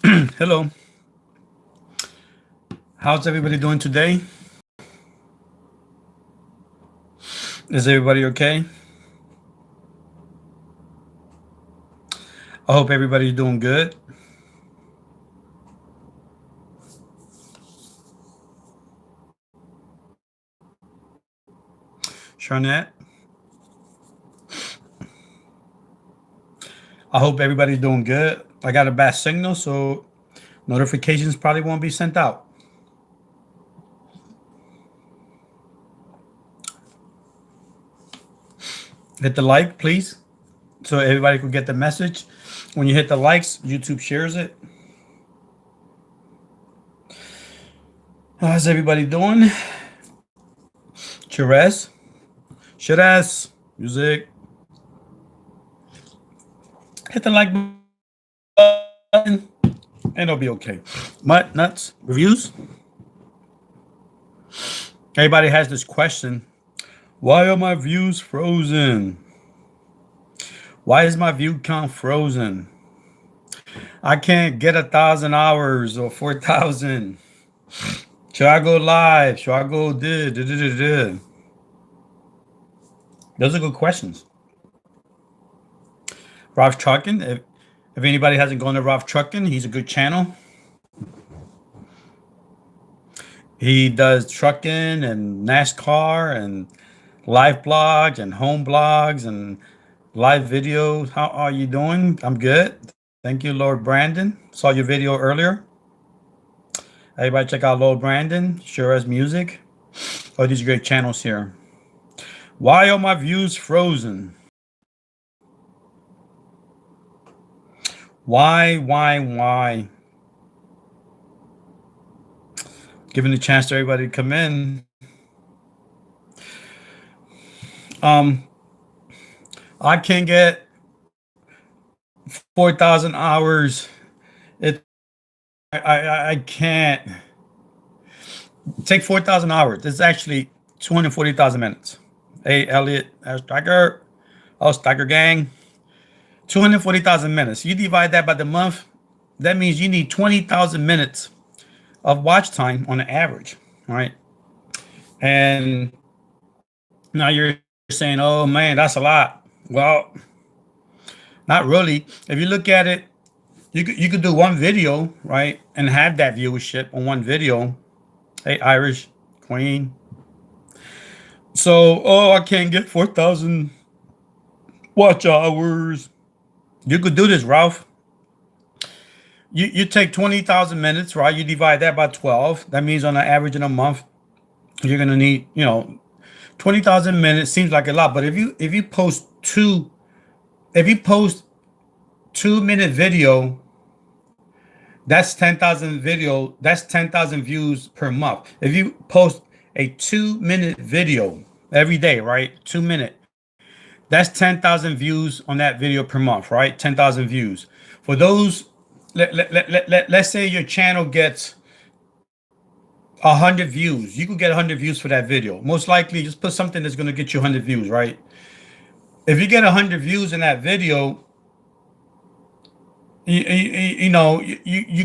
Hello. How's everybody doing today? Is everybody okay? I hope everybody's doing good. Sharnette, I hope everybody's doing good. I got a bad signal, so notifications probably won't be sent out. Hit the like, please, so everybody could get the message. When you hit the likes, YouTube shares it. How's everybody doing? Cherez, Shiraz, music. Hit the like button, and it'll be okay. Mutt, nuts, reviews. Everybody has this question. Why are my views frozen? Why is my view count frozen? I can't get 1,000 hours or 4,000. Should I go live? Should I go did? Those are good questions. Ralph Truckin. If anybody hasn't gone to Ralph Truckin, he's a good channel. He does trucking and NASCAR and live blogs and home blogs and live videos. How are you doing? I'm good. Thank you, Lord Brandon. Saw your video earlier. Everybody check out Lord Brandon, Sure as Music. Oh, these great channels here. Why are my views frozen? Why? Giving the chance to everybody to come in. Um, I can't get 4,000 hours. It I can't take 4,000 hours. It's actually 240,000 minutes. Hey, Elliot, Stryker, Stryker gang, 240,000 minutes. You divide that by the month, that means you need 20,000 minutes of watch time on the average, right? And now you're saying, oh man, that's a lot. Well, not really. If you look at it, you could do one video, right, and have that viewership on one video. Hey, Irish Queen. So, oh, I can't get 4,000 watch hours. You could do this, Ralph. You take 20,000 minutes, right? You divide that by 12. That means on an average in a month, you're gonna need, 20,000 minutes. Seems like a lot, but if you post 2 minute video, that's 10,000 video. That's 10,000 views per month. If you post a 2 minute video every day, right? 2 minute. That's 10,000 views on that video per month, right? 10,000 views. For those, let's say your channel gets 100 views. You could get 100 views for that video. Most likely, just put something that's going to get you 100 views, right? If you get 100 views in that video, you're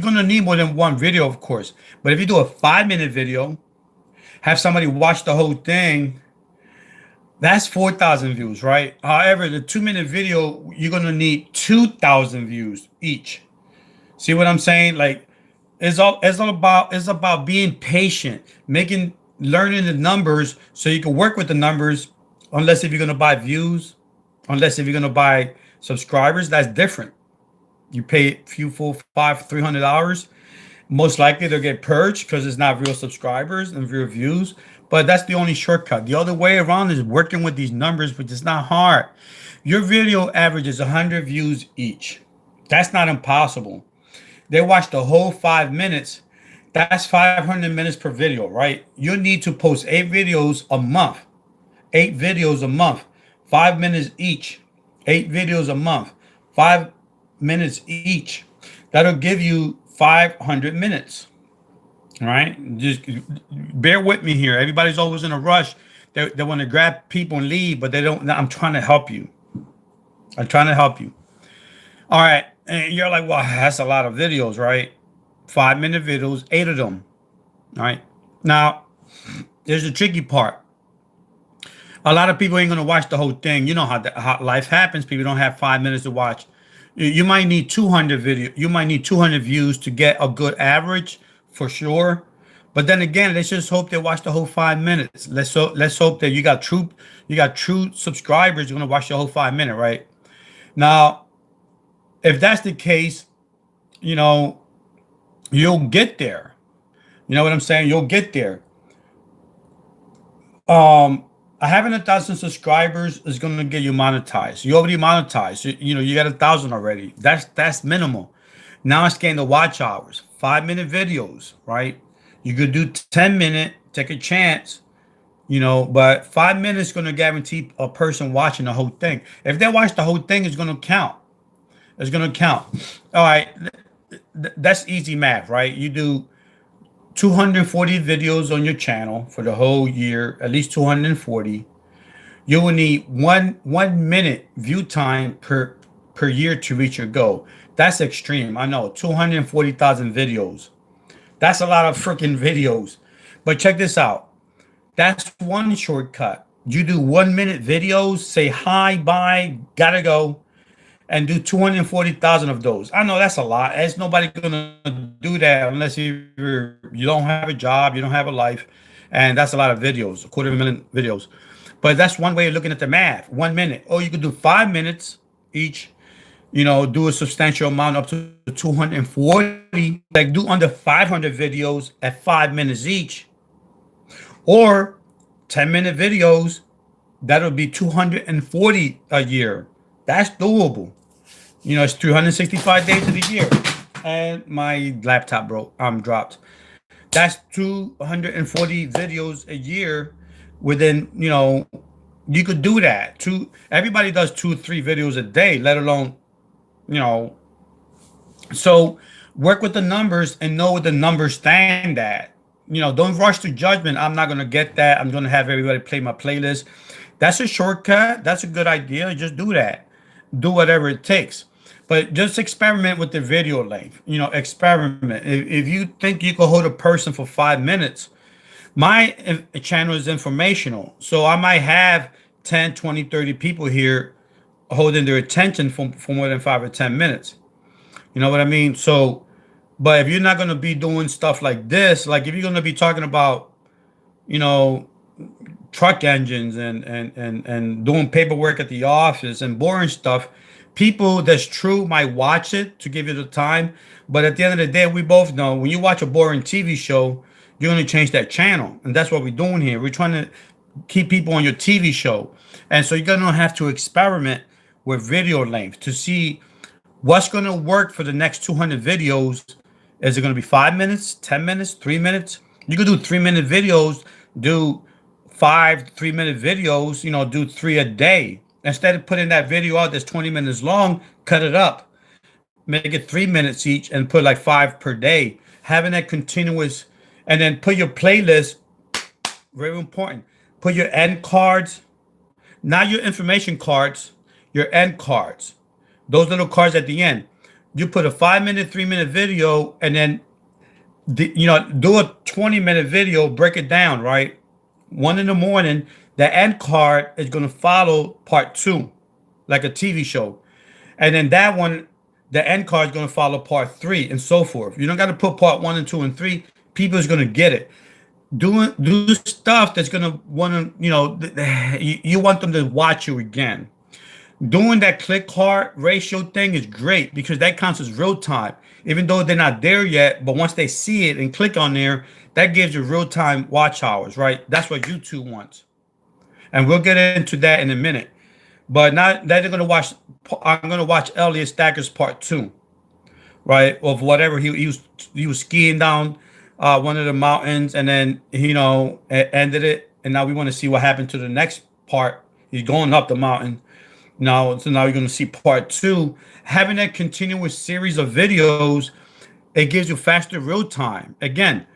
going to need more than one video, of course. But if you do a 5 minute video, have somebody watch the whole thing, that's 4,000 views, right? However, the 2 minute video, you're going to need 2,000 views each. See what I'm saying? Like, it's about being patient, learning the numbers so you can work with the numbers. Unless if you're gonna buy views, unless if you're gonna buy subscribers, that's different. You pay a few full $300. Most likely they'll get purged because it's not real subscribers and real views. But that's the only shortcut. The other way around is working with these numbers, which is not hard. Your video averages 100 views each. That's not impossible. They watch the whole 5 minutes. That's 500 minutes per video, right? You need to post 8 videos a month. 8 videos a month. 5 minutes each. 8 videos a month. 5 minutes each. That'll give you 500 minutes. Right? Just bear with me here. Everybody's always in a rush. They want to grab people and leave, but they don't. I'm trying to help you. I'm trying to help you. All right. And you're like, well, that's a lot of videos, right? 5 minute videos, 8 of them. All right. Now, there's the tricky part. A lot of people ain't gonna watch the whole thing. You know how life happens. People don't have 5 minutes to watch. You might need 200 video. You might need 200 views to get a good average for sure. But then again, let's just hope they watch the whole 5 minutes. Let's hope that you got true subscribers who are gonna watch the whole 5 minute, right? Now, if that's the case, you know, you'll get there. You know what I'm saying? You'll get there. Um, Having 1,000 subscribers is gonna get you monetized. You already monetized. You got 1,000 already. That's minimal. Now it's getting the watch hours. 5 minute videos, right? You could do 10 minute. Take a chance. But 5 minutes is gonna guarantee a person watching the whole thing. If they watch the whole thing, it's gonna count. It's gonna count. All right, that's easy math, right? You do 240 videos on your channel for the whole year, at least 240. You will need 1 minute view time per year to reach your goal. That's extreme. I know, 240,000 videos. That's a lot of freaking videos. But check this out. That's one shortcut. You do 1 minute videos, say hi, bye, gotta go, and do 240,000 of those. I know that's a lot. There's nobody gonna do that unless you don't have a job, you don't have a life, and that's a lot of videos, a quarter of a million videos. But that's one way of looking at the math. 1 minute. Or you could do 5 minutes each. Do a substantial amount up to 240. Like do under 500 videos at 5 minutes each, or 10 minute videos. That'll be 240 a year. That's doable. It's 365 days of the year. And my laptop dropped. That's 240 videos a year within, you could do that. Everybody does 2 3 videos a day, let alone, you know. So work with the numbers and know what the numbers stand at. Don't rush to judgment. I'm not gonna get that. I'm gonna have everybody play my playlist. That's a shortcut. That's a good idea. Just do that. Do whatever it takes. But just experiment with the video length. Experiment. If you think you can hold a person for 5 minutes, my channel is informational. So I might have 10, 20, 30 people here holding their attention for more than 5 or 10 minutes. You know what I mean? So, but if you're not going to be doing stuff like this, like if you're going to be talking about, you know, truck engines and doing paperwork at the office and boring stuff, people that's true might watch it to give you the time. But at the end of the day, we both know when you watch a boring TV show, you're going to change that channel. And that's what we're doing here. We're trying to keep people on your TV show. And so you're going to have to experiment with video length to see what's going to work for the next 200 videos. Is it going to be 5 minutes, 10 minutes, 3 minutes? You could do 3 minute videos, do 3 minute videos, do 3 a day. Instead of putting that video out that's 20 minutes long, cut it up. Make it 3 minutes each and put like 5 per day. Having that continuous, and then put your playlist, very important. Put your end cards, not your information cards, your end cards. Those little cards at the end. You put a 5 minute, 3 minute video, and then do a 20 minute video, break it down, right? 1 in the morning, the end card is going to follow part 2, like a TV show. And then that one, the end card is going to follow part 3 and so forth. You don't got to put part 1 and 2 and 3. People is going to get it. Do stuff that's going to want to, you want them to watch you again. Doing that click heart ratio thing is great because that counts as real time, even though they're not there yet. But once they see it and click on there, that gives you real time watch hours, right? That's what YouTube wants. And we'll get into that in a minute. But not that they're going to watch, I'm going to watch Elliot Stacker's part 2, right? Of whatever he was skiing down one of the mountains, and then, ended it. And now we want to see what happened to the next part. He's going up the mountain. Now you're going to see part 2. Having that continuous series of videos, it gives you faster real time. Again,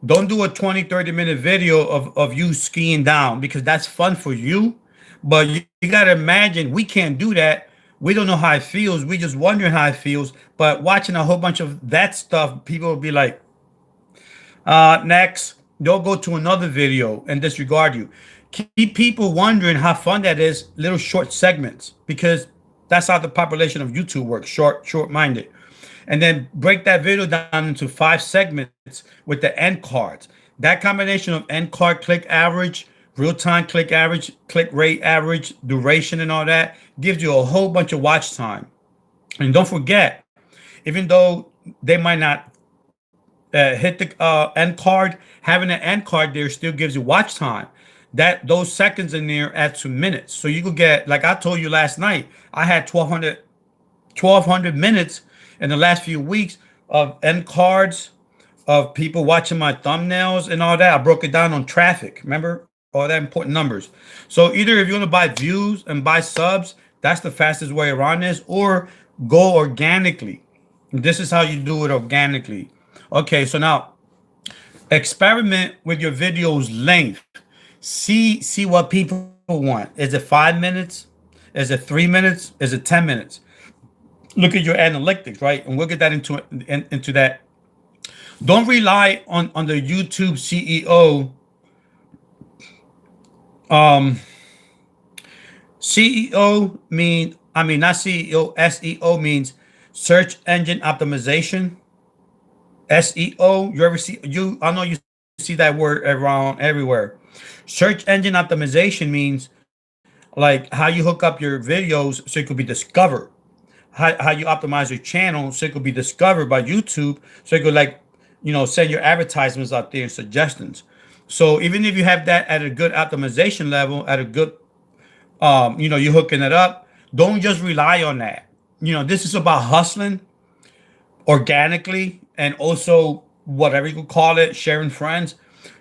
don't do a 20, 30-minute video of you skiing down because that's fun for you. But you got to imagine we can't do that We don't know how it feels. We just wondering how it feels. But watching a whole bunch of that stuff, people will be like, next, they'll go to another video and disregard you. Keep people wondering how fun that is, little short segments, because that's how the population of YouTube works, short-minded. And then break that video down into 5 segments with the end cards. That combination of end card click average, real time click average, click rate average, duration, and all that gives you a whole bunch of watch time. And don't forget, even though they might not hit the end card, having an end card there still gives you watch time. That those seconds in there add to minutes. So you could get, like I told you last night, I had 1,200 minutes in the last few weeks of end cards, of people watching my thumbnails and all that. I broke it down on traffic. Remember all that important numbers. So either if you want to buy views and buy subs, that's the fastest way around this, or go organically. This is how you do it organically. Okay, so now experiment with your video's length. See what people want. Is it 5 minutes? Is it 3 minutes? Is it 10 minutes? Look at your analytics, right? And we'll get that into that. Don't rely on the YouTube CEO. CEO mean I mean not CEO. SEO means search engine optimization. SEO. You ever see you? I know you see that word around everywhere. Search engine optimization means like how you hook up your videos so it could be discovered. How you optimize your channel so it could be discovered by YouTube, so it could like send your advertisements out there and suggestions. So even if you have that at a good optimization level, at a good you're hooking it up, don't just rely on that. This is about hustling organically, and also whatever you could call it, sharing friends.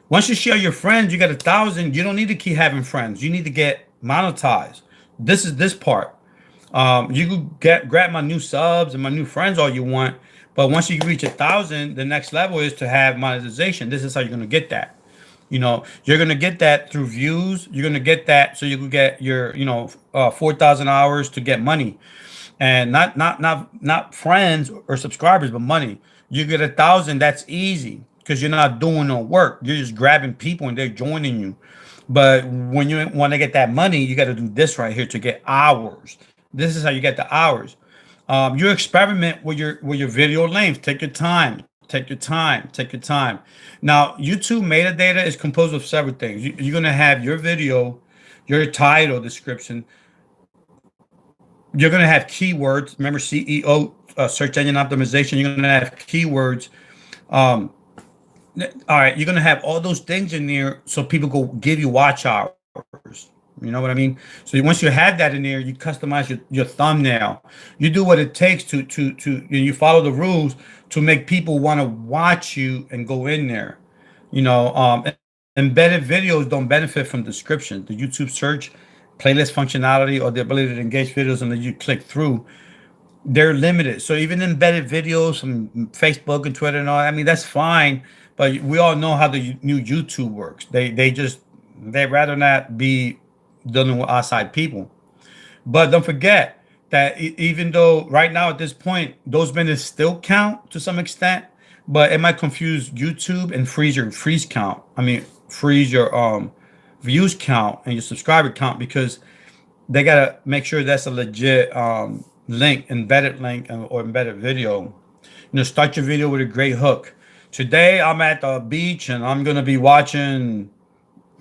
Once you share your friends, you got 1,000. You don't need to keep having friends. You need to get monetized. This is this part. You could grab my new subs and my new friends all you want, but once you reach 1,000, the next level is to have monetization. This is how you're gonna get that. You're gonna get that through views. You're gonna get that so you can get your 4,000 hours to get money, and not friends or subscribers, but money. You get 1,000. That's easy because you're not doing no work. You're just grabbing people and they're joining you. But when you want to get that money, you got to do this right here to get hours. This is how you get the hours. You experiment with your video length. Take your time. Take your time. Take your time. Now, YouTube metadata is composed of several things. You're gonna have your video, your title description. You're gonna have keywords. Remember, CEO, search engine optimization. You're gonna have keywords. Um, all right, you're gonna have all those things in there so people go give you watch hours. You know what I mean? So once you have that in there, you customize your thumbnail. You do what it takes you follow the rules to make people want to watch you and go in there. Embedded videos don't benefit from description. The YouTube search, playlist functionality, or the ability to engage videos and then you click through, they're limited. So even embedded videos from Facebook and Twitter and all, I mean, that's fine. But we all know how the new YouTube works. They rather not be dealing with outside people. But don't forget that even though right now at this point those minutes still count to some extent, but it might confuse YouTube and freeze count. I mean, freeze your views count and your subscriber count, because they gotta make sure that's a legit link, embedded link, or embedded video. Start your video with a great hook. Today I'm at the beach and I'm gonna be watching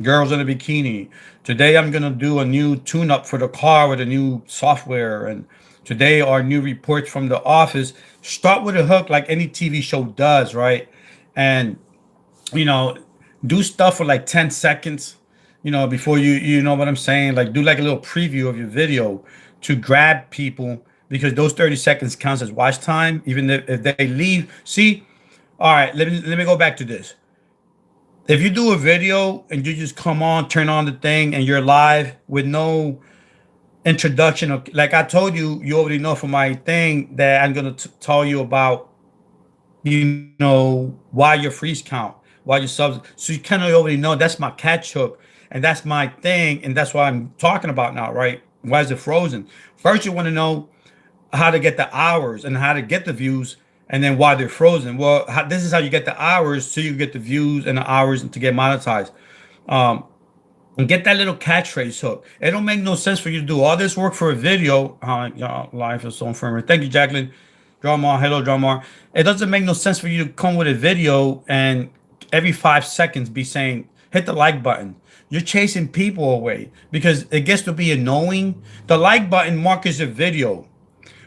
girls in a bikini. Today I'm gonna do a new tune-up for the car with a new software, and today are new reports from the office. Start with a hook like any TV show does, right? And you know, do stuff for like 10 seconds, before you know what I'm saying? Like do like a little preview of your video to grab people, because those 30 seconds counts as watch time, even if they leave. See, all right, let me go back to this. If you do a video and you just come on, turn on the thing, and you're live with no introduction, of, like I told you, you already know from my thing that I'm gonna tell you about, why your freeze count, why your subs. So you kind of already know that's my catch hook, and that's my thing, and that's what I'm talking about now, right? Why is it frozen? First, you want to know how to get the hours and how to get the views, and then why they're frozen. Well, this is how you get the hours, so you get the views and the hours to get monetized. Um, and get that little catchphrase hook. It don't make no sense for you to do all this work for a video. Life is so infirmary. Thank you, Jacqueline. Drama, hello, drama. It doesn't make no sense for you to come with a video and every 5 seconds be saying, hit the like button. You're chasing people away because it gets to be annoying. The like button markers your video.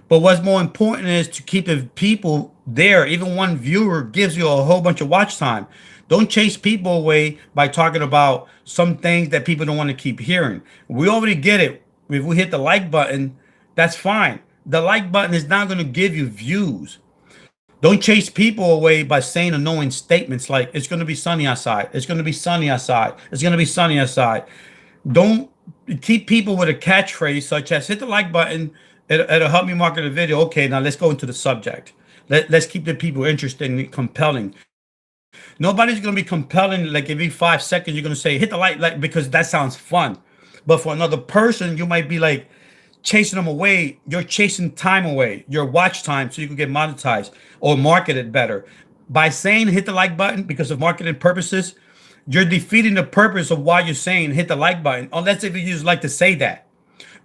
But what's more important is to keep the people there. Even one viewer gives you a whole bunch of watch time. Don't chase people away by talking about some things that people don't want to keep hearing. We already get it. If we hit the like button, that's fine. The like button is not going to give you views. Don't chase people away by saying annoying statements like, it's going to be sunny outside. It's going to be sunny outside. It's going to be sunny outside. Don't keep people with a catchphrase such as hit the like button. It'll help me market a video. Okay, now let's go into the subject. Let's keep the people interested and compelling. Nobody's going to be compelling like every 5 seconds. You're going to say hit the like because that sounds fun. But for another person, you might be like chasing them away. You're chasing time away, your watch time, so you can get monetized or market it better. By saying hit the like button because of marketing purposes, you're defeating the purpose of why you're saying hit the like button. Unless if you just like to say that.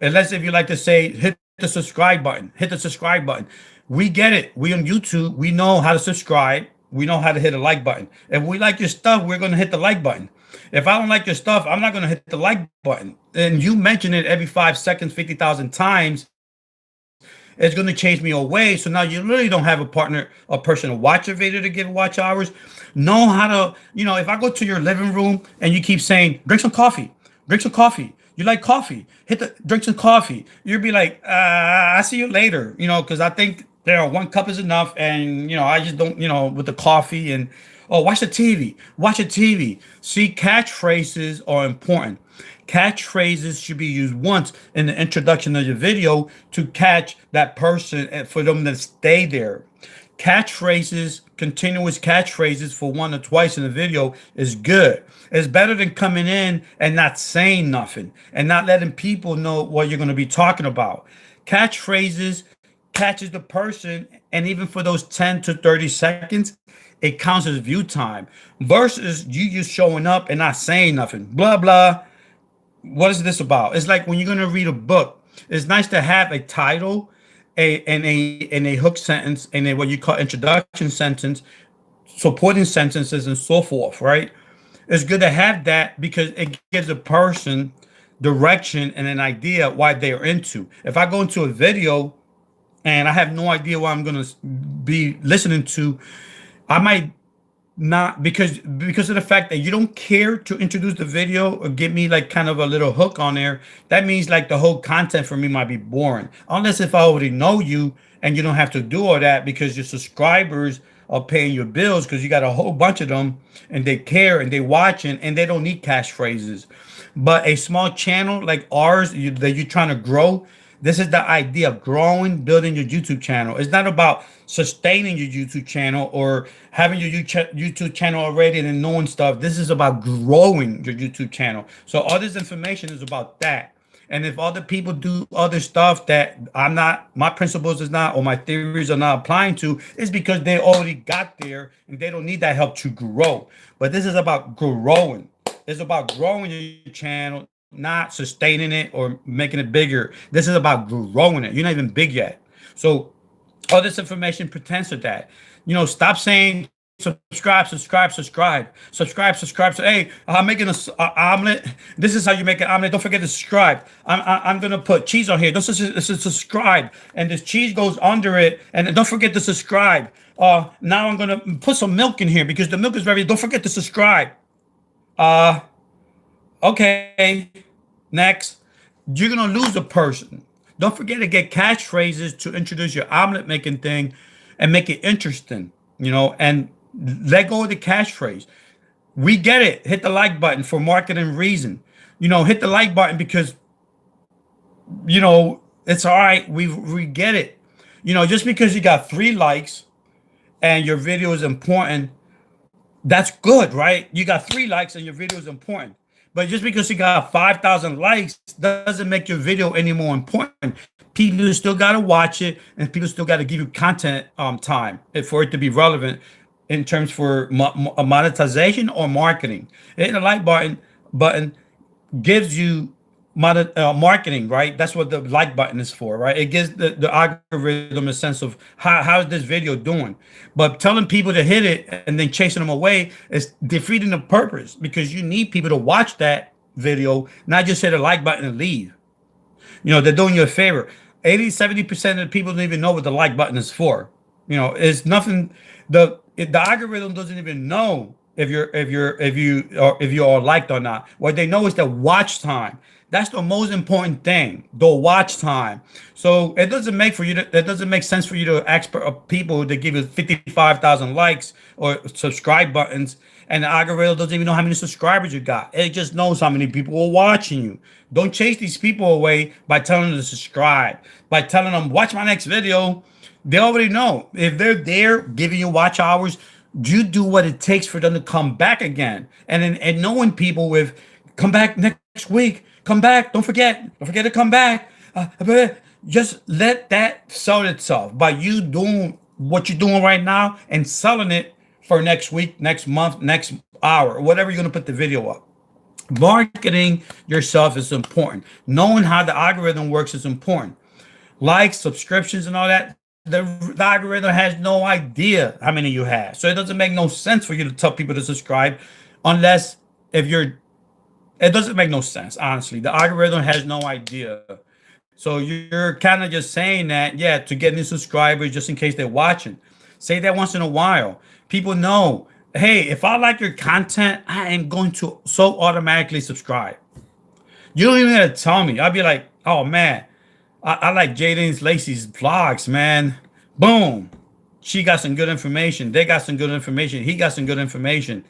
Unless if you like to say hit the subscribe button, hit the subscribe button. We get it. We on YouTube, we know how to subscribe. We know how to hit a like button. If we like your stuff, we're going to hit the like button. If I don't like your stuff, I'm not going to hit the like button. And you mention it every 5 seconds, 50,000 times. It's going to chase me away. So now you really don't have a partner, a person to watch your video to give watch hours. Know how to, if I go to your living room and you keep saying, drink some coffee, drink some coffee. You like coffee, drink some coffee. You'll be like, I'll see you later, because I think one cup is enough. And, I just don't, with the coffee and, watch the TV, watch the TV. See, catchphrases are important. Catchphrases should be used once in the introduction of your video to catch that person and for them to stay there. Catchphrases, continuous catchphrases for 1 or twice in the video is good. It's better than coming in and not saying nothing and not letting people know what you're going to be talking about. Catchphrases catches the person, and even for those 10 to 30 seconds, it counts as view time versus you just showing up and not saying nothing. Blah, blah. What is this about? It's like when you're going to read a book, it's nice to have a title, and a hook sentence, and a what you call introduction sentence, supporting sentences, and so forth, right? It's good to have that because it gives a person direction and an idea why they're into. If I go into a video and I have no idea what I'm going to be listening to, I might not, because of the fact that you don't care to introduce the video or give me like kind of a little hook on there. That means like the whole content for me might be boring, unless if I already know you and you don't have to do all that because your subscribers are paying your bills because you got a whole bunch of them and they care and they watching and they don't need cash phrases. But a small channel like ours that you're trying to grow, this is the idea of growing, building your YouTube channel. It's not about sustaining your YouTube channel or having your YouTube channel already and then knowing stuff. This is about growing your YouTube channel. So all this information is about that. And if other people do other stuff that my principles is not, or my theories are not applying to, it's because they already got there and they don't need that help to grow. But this is about growing. It's about growing your channel, not sustaining it or making it bigger. This is about growing it. You're not even big yet. So all this information pertains to that. Stop saying subscribe. So, hey, I'm making an omelet. This is how you make an omelet. Don't forget to subscribe. I'm gonna put cheese on here. This is subscribe, and this cheese goes under it. And don't forget to subscribe. Now I'm gonna put some milk in here because the milk is very. Don't forget to subscribe. Okay, next. You're gonna lose a person. Don't forget to get catchphrases to introduce your omelet making thing and make it interesting, and let go of the catchphrase. We get it. Hit the like button for marketing reason. Hit the like button because, it's all right. We get it. Just because you got 3 likes and your video is important, that's good, right? You got 3 likes and your video is important. But just because you got 5,000 likes doesn't make your video any more important. People still got to watch it, and people still got to give you content time for it to be relevant in terms for monetization or marketing. Hitting the like button gives you marketing, right? That's what the like button is for, right? It gives the algorithm a sense of how's this video doing. But telling people to hit it and then chasing them away is defeating the purpose, because you need people to watch that video, not just hit a like button and leave. They're doing you a favor. 80-70% of the people don't even know what the like button is for. It's nothing. The algorithm doesn't even know if you are liked or not. What they know is the watch time. That's the most important thing, the watch time. So it doesn't make sense for you to ask people to give you 55,000 likes or subscribe buttons, and the algorithm doesn't even know how many subscribers you got. It just knows how many people are watching you. Don't chase these people away by telling them to subscribe, by telling them watch my next video. They already know. If they're there giving you watch hours, you do what it takes for them to come back again. And knowing people with come back next week, come back, don't forget to come back. Just let that sell itself by you doing what you're doing right now and selling it for next week, next month, next hour, whatever you're going to put the video up. Marketing yourself is important. Knowing how the algorithm works is important. Likes, subscriptions, and all that. The algorithm has no idea how many you have. So it doesn't make no sense for you to tell people to subscribe unless if you're it doesn't make no sense, honestly. The algorithm has no idea. So you're kind of just saying that, yeah, to get new subscribers just in case they're watching. Say that once in a while. People know, hey, if I like your content, I am going to so automatically subscribe. You don't even have to tell me. I'll be like, oh man, I like Jaden's Lacey's vlogs, man. Boom. She got some good information. They got some good information. He got some good information.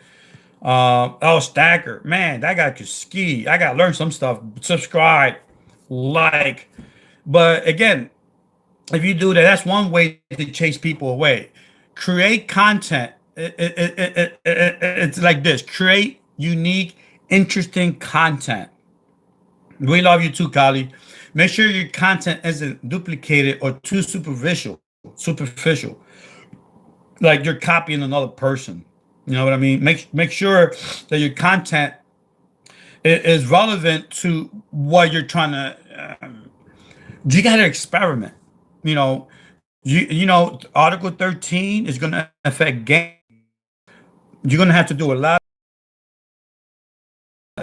Stacker, man, that guy could ski. I gotta learn some stuff. Subscribe, like. But again, if you do that, that's one way to chase people away. Create content. It's like this: create unique, interesting content. We love you too, Kali. Make sure your content isn't duplicated or too superficial. Superficial, like you're copying another person. You know what I mean? Make sure that your content is relevant to what you're trying to. You got to experiment. You know, Article 13 is going to affect game. You're going to have to do a lot,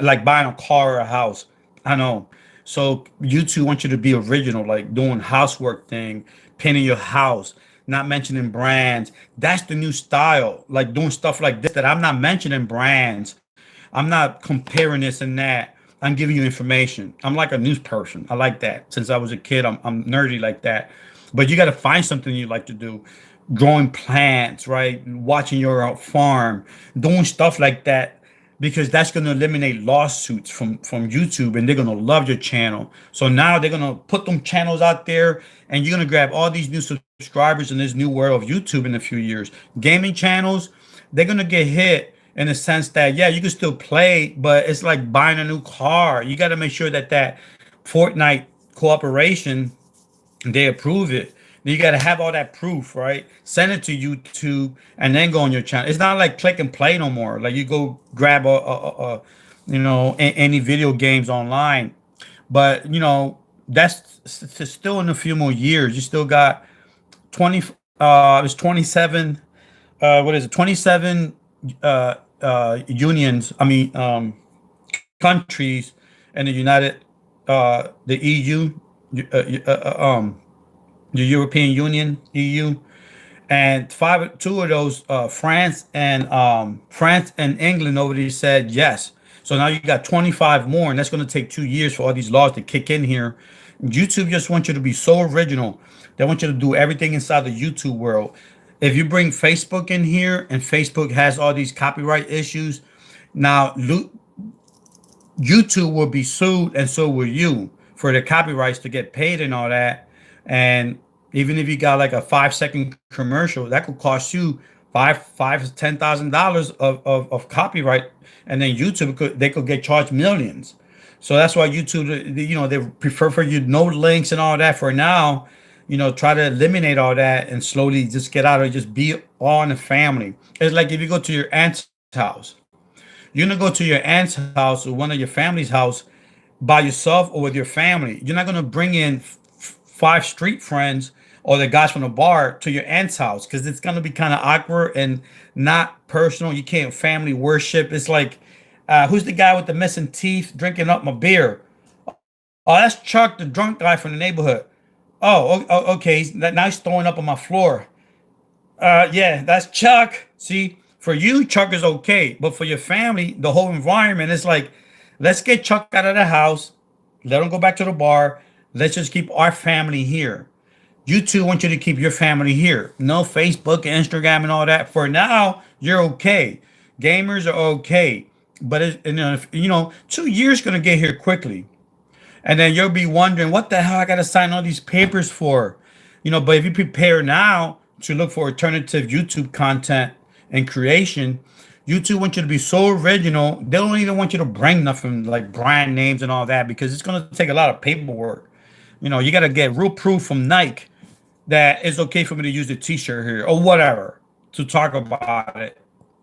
like buying a car or a house. I know. So YouTube wants you to be original, like doing housework thing, painting your house, not mentioning brands. That's the new style. Like doing stuff like this that I'm not mentioning brands. I'm not comparing this and that. I'm giving you information. I'm like a news person. I like that. Since I was a kid, I'm nerdy like that. But you got to find something you like to do. Growing plants, right? Watching your farm, doing stuff like that, because that's going to eliminate lawsuits from YouTube, and they're going to love your channel. So now they're going to put them channels out there, and you're going to grab all these new subscribers in this new world of YouTube in a few years. Gaming channels, they're going to get hit in the sense that, yeah, you can still play, but it's like buying a new car. You got to make sure that Fortnite cooperation, they approve it. You got to have all that proof, right? Send it to YouTube and then go on your channel. It's not like click and play no more. Like you go grab any video games online, but that's still in a few more years. You still got 20. It's 27. What is it? 27 unions. I mean, countries in the the EU. The European Union, EU, and two of those, France and England already said yes. So now you got 25 more, and that's going to take 2 years for all these laws to kick in here. YouTube just wants you to be so original. They want you to do everything inside the YouTube world. If you bring Facebook in here, and Facebook has all these copyright issues, now YouTube will be sued, and so will you, for the copyrights to get paid and all that. And even if you got like a 5-second commercial, that could cost you five to $10,000 of copyright, and then YouTube they could get charged millions. So that's why YouTube, they prefer for you no links and all that for now. Try to eliminate all that and slowly just get out of just be all in the family. It's like if you go to your aunt's house, you're gonna go to your aunt's house or one of your family's house by yourself or with your family. You're not gonna bring in five street friends or the guys from the bar to your aunt's house because it's gonna be kind of awkward and not personal. You can't family worship. It's like, who's the guy with the missing teeth drinking up my beer? Oh, that's Chuck, the drunk guy from the neighborhood. Oh, okay. Now he's throwing up on my floor. Yeah, that's Chuck. See, for you, Chuck is okay, but for your family, the whole environment is like, let's get Chuck out of the house, let him go back to the bar. Let's just keep our family here. You two want you to keep your family here. No Facebook, Instagram, and all that. For now, you're okay. Gamers are okay, but 2 years gonna get here quickly. And then you'll be wondering what the hell I gotta sign all these papers for. But if you prepare now to look for alternative YouTube content and creation, YouTube wants you to be so original. They don't even want you to bring nothing like brand names and all that because it's gonna take a lot of paperwork. You gotta get real proof from Nike that it's okay for me to use the t-shirt here or whatever to talk about it.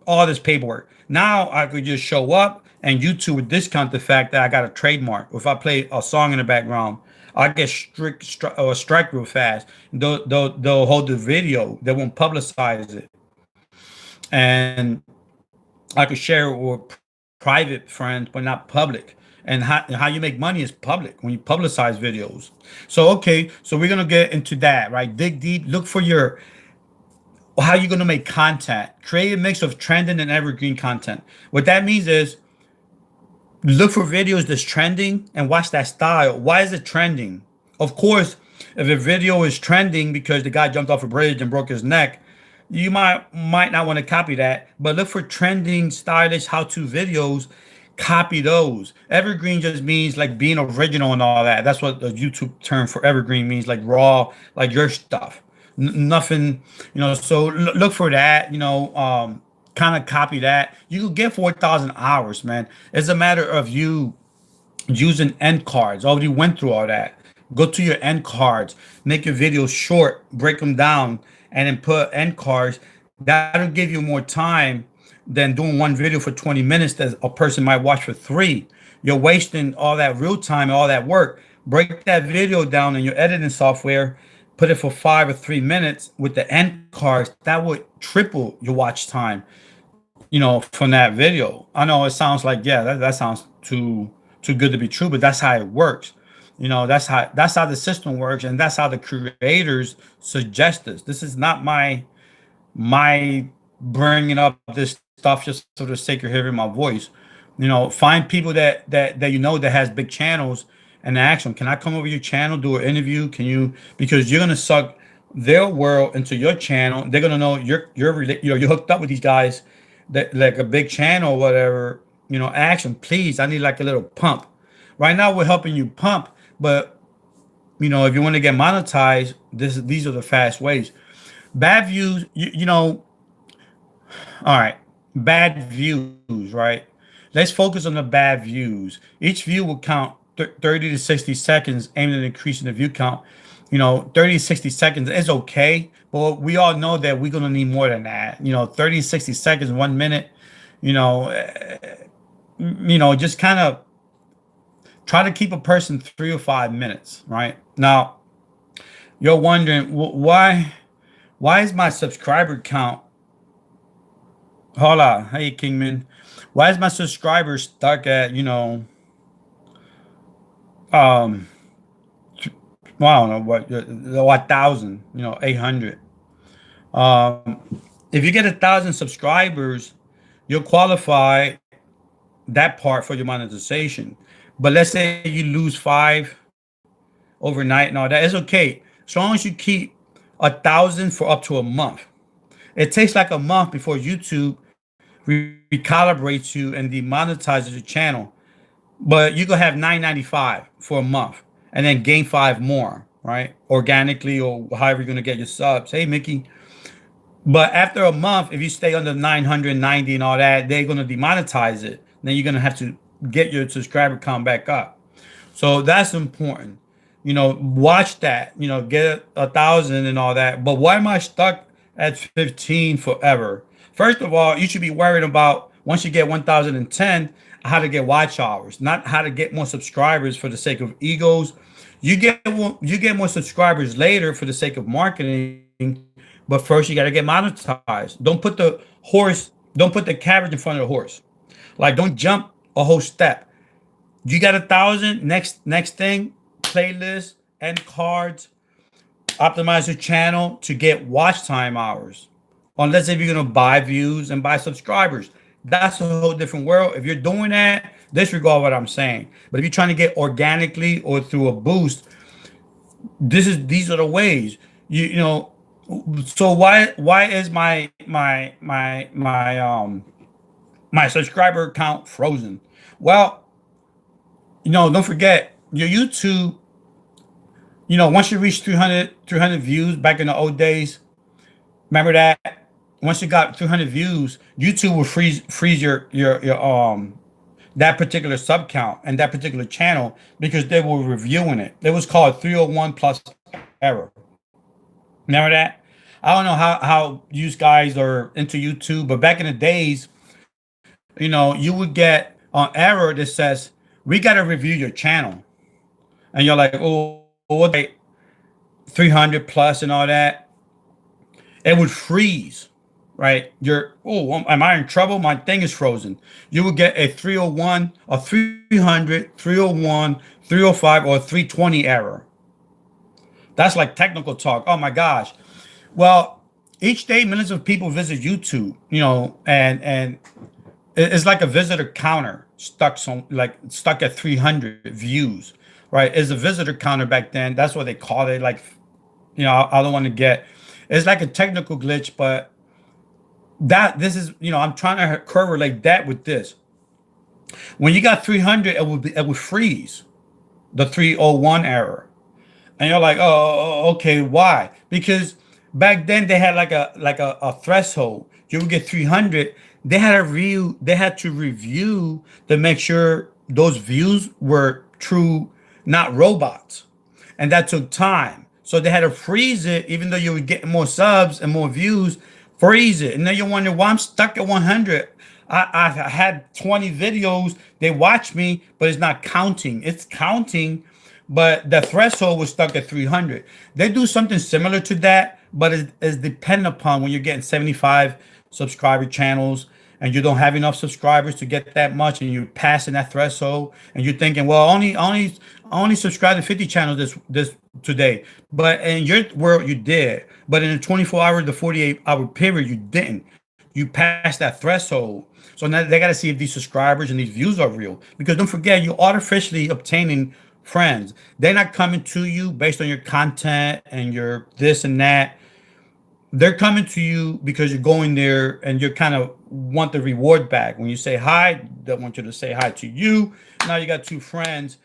All this paperwork. Now I could just show up and YouTube would discount the fact that I got a trademark. If I play a song in the background, I get strike real fast. They'll hold the video. They won't publicize it, and I could share it with private friends, but not public. And how you make money is public when you publicize videos. So okay, so we're gonna get into that, right? Dig deep, look for your how you're gonna make content. Create a mix of trending and evergreen content. What that means is look for videos that's trending and watch that style. Why is it trending? Of course, if a video is trending because the guy jumped off a bridge and broke his neck, you might not want to copy that. But look for trending, stylish how-to videos. Copy those. Evergreen just means like being original and all that. That's what the YouTube term for evergreen means, like raw, like your stuff. Nothing, So look for that. Kind of copy that. You could get 4,000 hours, man. It's a matter of you using end cards. Already went through all that. Go to your end cards, make your videos short, break them down, and then put end cards. That'll give you more time than doing one video for 20 minutes that a person might watch for three. You're wasting all that real time and all that work. Break that video down in your editing software, put it for 5 or 3 minutes with the end cards. That would triple your watch time, from that video. I know it sounds like, yeah, that sounds too good to be true, but that's how it works. That's how the system works, and that's how the creators suggest this. This is not my bringing up this stuff just for the sake of hearing my voice. Find people that that has big channels and ask them, can I come over your channel, do an interview? Can you? Because you're gonna suck their world into your channel. They're gonna know you're hooked up with these guys that like a big channel or whatever. Ask them, please. I need like a little pump. Right now we're helping you pump, but if you want to get monetized, these are the fast ways. Bad views, all right, bad views, right? Let's focus on the bad views. Each view will count 30 to 60 seconds, aiming at increasing the view count. 30 to 60 seconds is okay, but we all know that we're going to need more than that. 30 to 60 seconds, 1 minute, just kind of try to keep a person 3 or 5 minutes, right? Now, you're wondering, why is my subscriber count? Hold on. Hey, Kingman. Why is my subscribers stuck at, um, well, I don't know what, 1,000, 800. If you get 1,000 subscribers, you'll qualify that part for your monetization. But let's say you lose 5 overnight and all that, it's okay. As long as you keep 1,000 for up to a month. It takes like a month before YouTube recalibrates you and demonetizes your channel. But you can have $9.95 for a month and then gain 5 more, right? Organically or however you're going to get your subs. Hey, Mickey. But after a month, if you stay under 990 and all that, they're going to demonetize it. Then you're going to have to get your subscriber count back up. So that's important. Watch that. Get 1,000 and all that. But why am I stuck at 15 forever? First of all, you should be worried about once you get 1,010, how to get watch hours, not how to get more subscribers for the sake of egos. You get more subscribers later for the sake of marketing, but first you got to get monetized. Don't put the carriage in front of the horse. Like, don't jump a whole step. You got 1,000. Next thing, playlist, end cards, optimize your channel to get watch time hours. Unless if you're gonna buy views and buy subscribers, that's a whole different world. If you're doing that, disregard what I'm saying. But if you're trying to get organically or through a boost, these are the ways. So why is my subscriber count frozen? Well, don't forget your YouTube. Once you reach 300 views back in the old days, remember that once you got 300 views, YouTube will freeze your that particular sub count and that particular channel because they were reviewing it. It was called 301 plus error. Remember that? I don't know how you guys are into YouTube, but back in the days, you would get an error that says, we got to review your channel. And you're like, oh, what, 300 plus and all that. It would freeze, right? Am I in trouble? My thing is frozen. You would get a 301, a 300, 301, 305, or 320 error. That's like technical talk. Oh my gosh. Well, each day millions of people visit YouTube, and it's like a visitor counter stuck at 300 views, right? It's a visitor counter back then. That's what they called it. Like, I don't want to get. It's like a technical glitch, but this is, I'm trying to correlate that with this. When you got 300, it would freeze the 301 error. And you're like, oh, okay, why? Because back then they had like a threshold. You would get 300. They had to review to make sure those views were true, not robots. And that took time. So they had to freeze it, even though you were getting more subs and more views, freeze it. And then you wonder why I'm stuck at 100. I had 20 videos. They watch me, but it's not counting. It's counting, but the threshold was stuck at 300. They do something similar to that, but it's dependent upon when you're getting 75 subscriber channels and you don't have enough subscribers to get that much, and you're passing that threshold, and you're thinking, well, I only subscribed to 50 channels this today. But in your world, you did. But in the 24-hour to 48-hour period, you didn't. You passed that threshold. So now they got to see if these subscribers and these views are real. Because don't forget, you're artificially obtaining friends. They're not coming to you based on your content and your this and that. They're coming to you because you're going there and you kind of want the reward back. When you say hi, they want you to say hi to you. Now you got two friends.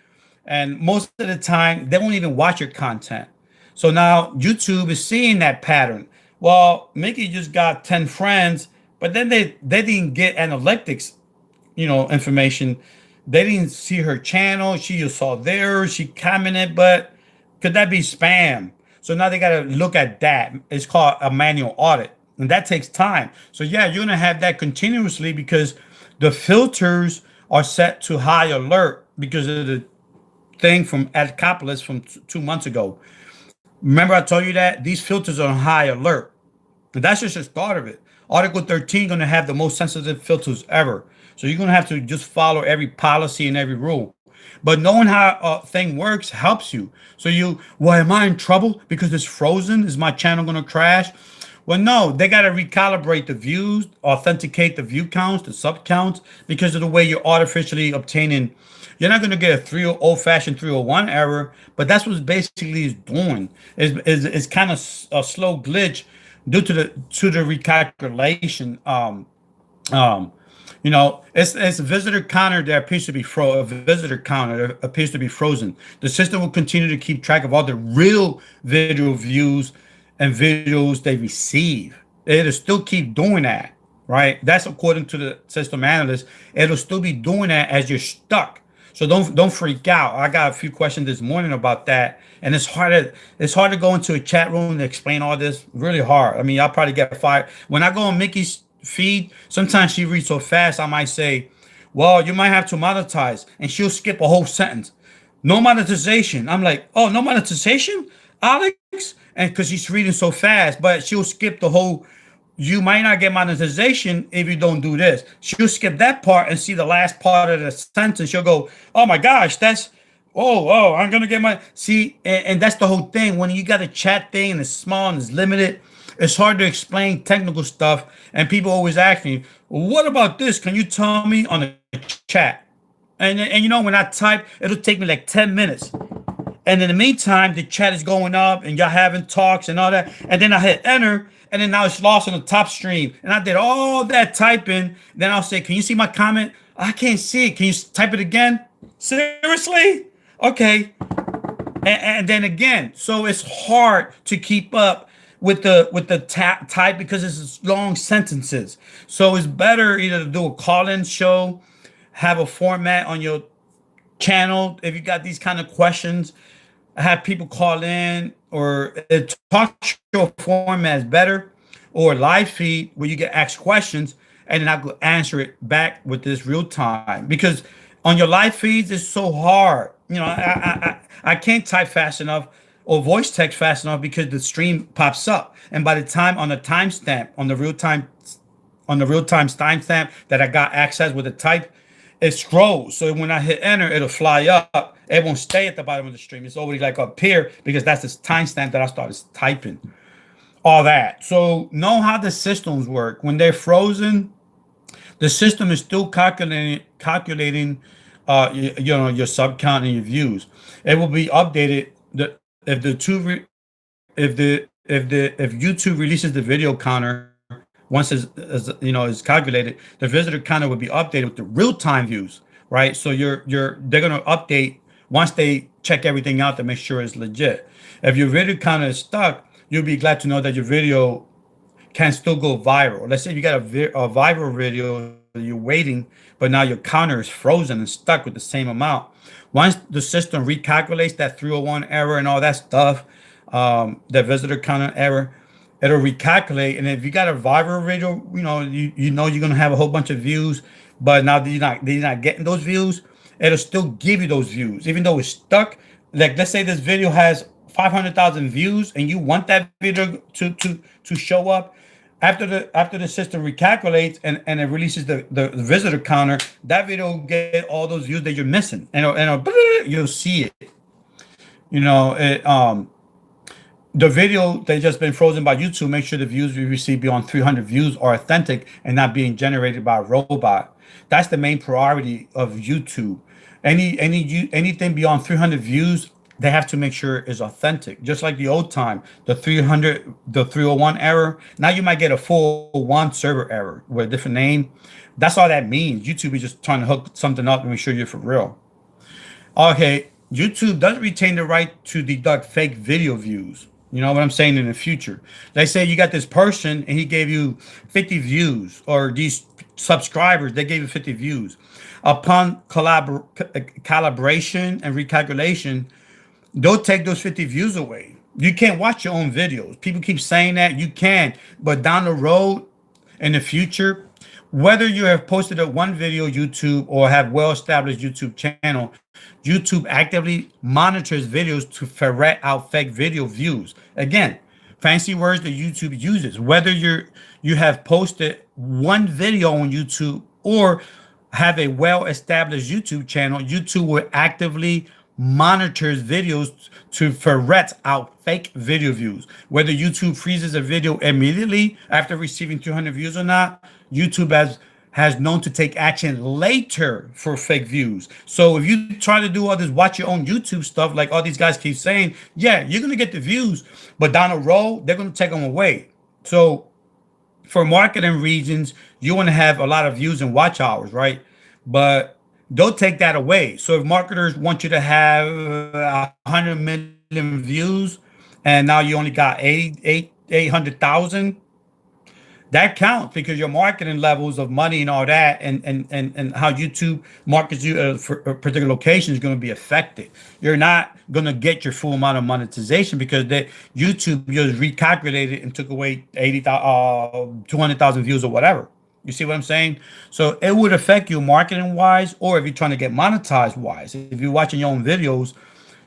And most of the time, they won't even watch your content. So now YouTube is seeing that pattern. Well, Mickey just got 10 friends, but then they didn't get analytics, information. They didn't see her channel. She just saw theirs. She commented, but could that be spam? So now they got to look at that. It's called a manual audit, and that takes time. So yeah, you're going to have that continuously because the filters are set to high alert because of the thing from Adcopolis from 2 months ago. Remember I told you that these filters are on high alert. And that's just the start of it. Article 13 going to have the most sensitive filters ever. So you're going to have to just follow every policy and every rule. But knowing how a thing works helps you. So am I in trouble because it's frozen? Is my channel going to crash? Well, no, they got to recalibrate the views, authenticate the view counts, the sub counts, because of the way you're artificially obtaining. You're not going to get a old-fashioned 301 error, but that's what basically is doing. It's kind of a slow glitch due to the recalculation. It's a visitor counter that appears to be frozen. The system will continue to keep track of all the real video views and videos they receive. It'll still keep doing that, right? That's according to the system analyst. It'll still be doing that as you're stuck. So don't freak out. I got a few questions this morning about that, and it's hard to go into a chat room and explain all this. Really hard. I mean, I'll probably get fired when I go on Mickey's feed. Sometimes she reads so fast, I might say, "Well, you might have to monetize," and she'll skip a whole sentence. No monetization. I'm like, "Oh, no monetization, Alex," and because she's reading so fast, but she'll skip the whole. You might not get monetization if you don't do this. She'll skip that part and see the last part of the sentence. She'll go, "Oh my gosh, that's I'm gonna get my see," and that's the whole thing. When you got a chat thing and it's small and it's limited, it's hard to explain technical stuff. And people always ask me, "Well, what about this? Can you tell me on the chat?" And when I type, it'll take me like 10 minutes. And in the meantime, the chat is going up and y'all having talks and all that. And then I hit enter, and then now it's lost on the top stream. And I did all that typing. Then I'll say, "Can you see my comment?" "I can't see it. Can you type it again?" "Seriously?" "Okay." And then again, so it's hard to keep up with the type because it's long sentences. So it's better either to do a call-in show, have a format on your channel if you got these kind of questions, have people call in, or a talk show format is better, or live feed where you get asked questions and then I go answer it back with this real time. Because on your live feeds it's so hard. I can't type fast enough or voice text fast enough because the stream pops up, and by the time on the timestamp on the real time timestamp that I got access with the type, it scrolls. So when I hit enter, it'll fly up. It won't stay at the bottom of the stream. It's already like up here because that's the timestamp that I started typing. All that. So know how the systems work. When they're frozen, the system is still calculating your sub count and your views. It will be updated. If the two if YouTube releases the video counter once is calculated, the visitor counter would be updated with the real time views, right? So they're gonna update once they check everything out to make sure it's legit. If your video counter is stuck, you'll be glad to know that your video can still go viral. Let's say you got a viral video, you're waiting, but now your counter is frozen and stuck with the same amount. Once the system recalculates that 301 error and all that stuff, that visitor counter error, it'll recalculate. And if you got a viral video, you know you're gonna have a whole bunch of views, but now that you're not getting those views, it'll still give you those views, even though it's stuck. Like let's say this video has 500,000 views and you want that video to show up after the system recalculates and it releases the visitor counter, that video will get all those views that you're missing, and you'll see it. The video that just been frozen by YouTube, make sure the views we receive beyond 300 views are authentic and not being generated by a robot. That's the main priority of YouTube. Anything beyond 300 views, they have to make sure is authentic. Just like the old time, the 301 error. Now you might get a full one server error with a different name. That's all that means. YouTube is just trying to hook something up and make sure you're for real. Okay, YouTube doesn't retain the right to deduct fake video views. You know what I'm saying? In the future, let's say you got this person and he gave you 50 views, or these subscribers, they gave you 50 views. Upon calibration and recalculation, they'll take those 50 views away. You can't watch your own videos. People keep saying that you can, but down the road, in the future, whether you have posted a one video YouTube or have well-established YouTube channel, YouTube actively monitors videos to ferret out fake video views. Again, fancy words that YouTube uses. Whether you have posted one video on YouTube or have a well-established YouTube channel, YouTube will actively monitors videos to ferret out fake video views. Whether YouTube freezes a video immediately after receiving 200 views or not, YouTube has known to take action later for fake views. So if you try to do all this watch your own YouTube stuff, like all these guys keep saying, yeah, you're gonna get the views, but down the road they're gonna take them away. So for marketing reasons, you want to have a lot of views and watch hours, right? But they'll take that away. So if marketers want you to have 100 million views and now you only got 800,000, That counts because your marketing levels of money and all that, and how YouTube markets you for a particular location is going to be affected. You're not going to get your full amount of monetization because that YouTube just recalculated and took away 80,000, 200,000 views or whatever. You see what I'm saying? So it would affect you marketing wise, or if you're trying to get monetized wise. If you're watching your own videos,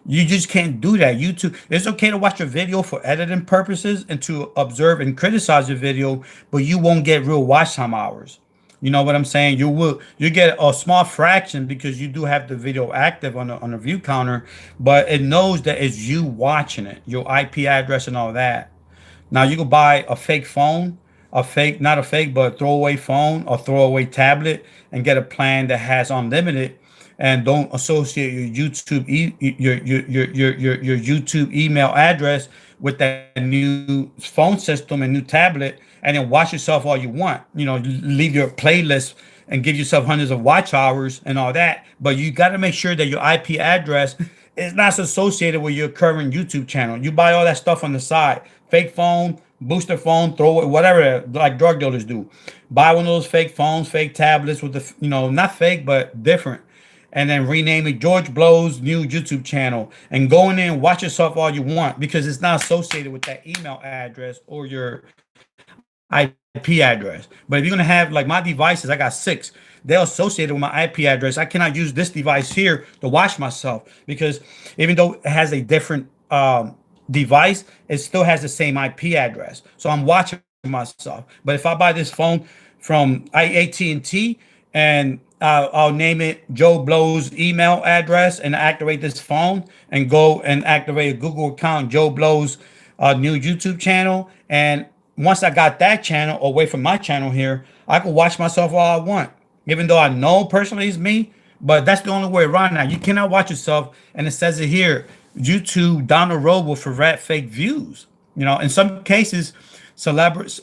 you just can't do that. YouTube, it's okay to watch your video for editing purposes and to observe and criticize your video, but you won't get real watch time hours. You know what I'm saying? You get a small fraction because you do have the video active on a view counter, but it knows that it's you watching it, your IP address and all that. Now you can buy a fake phone, a fake, not a fake, but a throwaway phone or throwaway tablet and get a plan that has unlimited and don't associate your YouTube your YouTube email address with that new phone system and new tablet, and then watch yourself all you want. Leave your playlist and give yourself hundreds of watch hours and all that. But you got to make sure that your IP address is not associated with your current YouTube channel. You buy all that stuff on the side, fake phone, booster phone, throw it, whatever, like drug dealers do. Buy one of those fake phones, fake tablets with the, not fake, but different, and then rename it George Blow's new YouTube channel and go in there and watch yourself all you want because it's not associated with that email address or your IP address. But if you're gonna have like my devices, I got 6. They're associated with my IP address. I cannot use this device here to watch myself because even though it has a different device, it still has the same IP address. So I'm watching myself. But if I buy this phone from AT&T and I'll name it Joe Blow's email address and activate this phone and go and activate a Google account, Joe Blow's new YouTube channel. And once I got that channel away from my channel here, I can watch myself all I want, even though I know personally it's me. But that's the only way around now. You cannot watch yourself, and it says it here. YouTube down the road will prevent fake views. In some cases, celebrities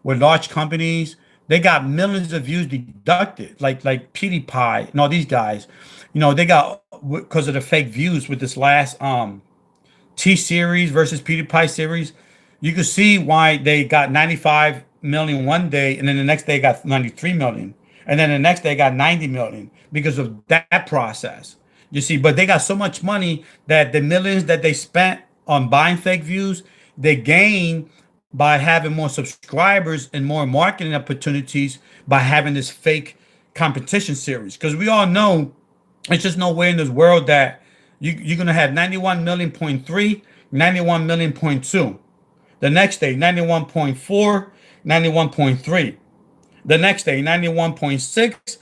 with large companies, they got millions of views deducted, like PewDiePie and all these guys. They got, because of the fake views with this last T series versus PewDiePie series. You can see why they got 95 million one day, and then the next day got 93 million, and then the next day got 90 million because of that process. You see, but they got so much money that the millions that they spent on buying fake views, they gain by having more subscribers and more marketing opportunities by having this fake competition series. Because we all know it's just no way in this world that you're going to have 91 million point 3, 91 million point 2. The next day, 91.4, 91.3. The next day, 91.6.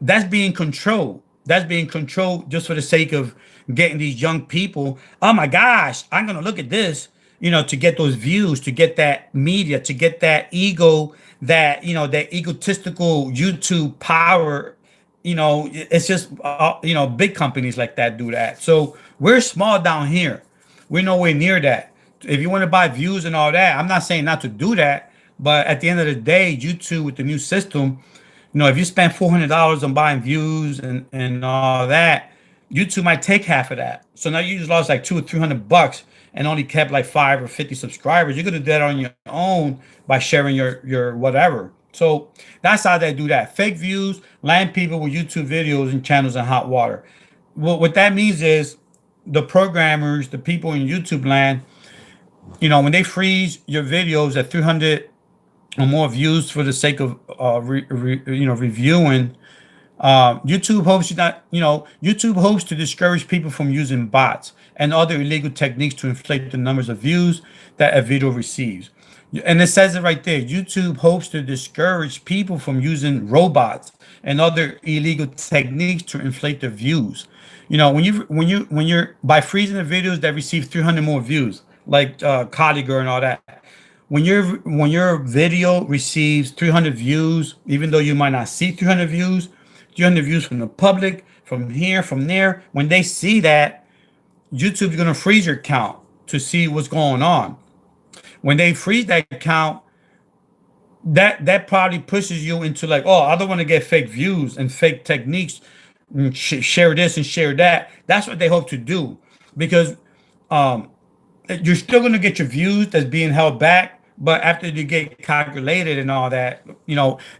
That's being controlled. That's being controlled just for the sake of getting these young people. Oh my gosh, I'm going to look at this, to get those views, to get that media, to get that ego, that egotistical YouTube power. It's just, big companies like that do that. So we're small down here. We're nowhere near that. If you want to buy views and all that, I'm not saying not to do that. But at the end of the day, YouTube with the new system, if you spend $400 on buying views and all that, YouTube might take half of that. So now you just lost like $200 or $300 and only kept like 5 or 50 subscribers. You're gonna do that on your own by sharing your whatever. So that's how they do that. Fake views, land people with YouTube videos and channels in hot water. What that means is the programmers, the people in YouTube land, when they freeze your videos at 300 or more views for the sake of reviewing, YouTube hopes YouTube hopes to discourage people from using bots and other illegal techniques to inflate the numbers of views that a video receives. And it says it right there. YouTube hopes to discourage people from using robots and other illegal techniques to inflate their views. When you're by freezing the videos that receive 300 more views, like Cardigan and all that. When your video receives 300 views, even though you might not see 300 views, 300 views from the public, from here, from there, when they see that, YouTube's going to freeze your account to see what's going on. When they freeze that account, that probably pushes you into like, oh, I don't want to get fake views and fake techniques and share this and share that. That's what they hope to do, because you're still going to get your views that's being held back, but after you get calculated and all that,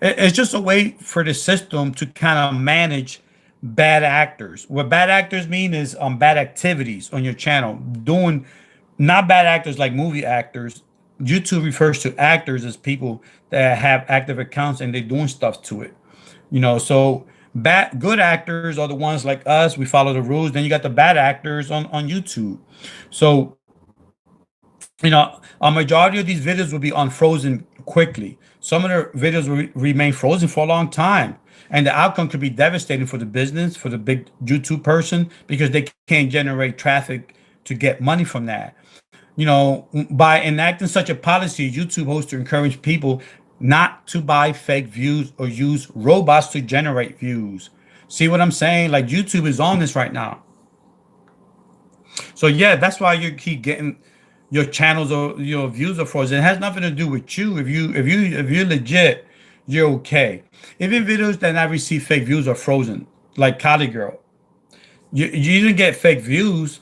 it's just a way for the system to kind of manage bad actors. What bad actors mean is bad activities on your channel. Doing not bad actors like movie actors. YouTube refers to actors as people that have active accounts and they're doing stuff to it. So bad good actors are the ones like us. We follow the rules. Then you got the bad actors on YouTube. So a majority of these videos will be unfrozen quickly. Some of the videos will remain frozen for a long time. And the outcome could be devastating for the business, for the big YouTube person, because they can't generate traffic to get money from that. By enacting such a policy, YouTube hopes to encourage people not to buy fake views or use robots to generate views. See what I'm saying? Like YouTube is on this right now. So yeah, that's why you keep getting your channels or your views are frozen. It has nothing to do with you. If you're legit, you're okay. Even videos that not receive fake views are frozen. Like Kali Girl. You didn't get fake views.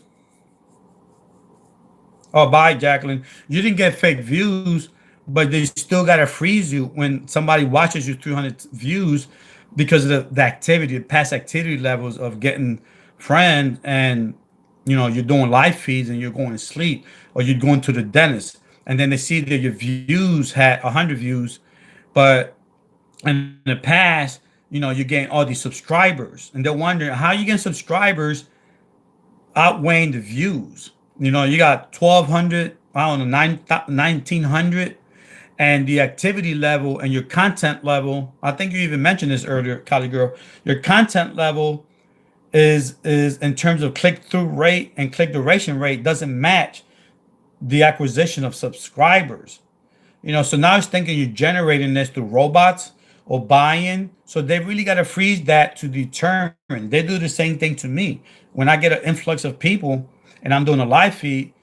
Oh, bye, Jacqueline. You didn't get fake views, but they still gotta freeze you when somebody watches you 300 views because of the activity, the past activity levels of getting friends, and you're doing live feeds and you're going to sleep or you're going to the dentist, and then they see that your views had 100 views, but in the past, you're getting all these subscribers, and they're wondering how you get subscribers outweighing the views. You got 1,200, I don't know, 1,900, and the activity level and your content level. I think you even mentioned this earlier, Kali Girl. Your content level is in terms of click through rate and click duration rate doesn't match the acquisition of subscribers. So now it's thinking you're generating this through robots or buy-in. So they really got to freeze that to determine. They do the same thing to me. When I get an influx of people and I'm doing a live feed,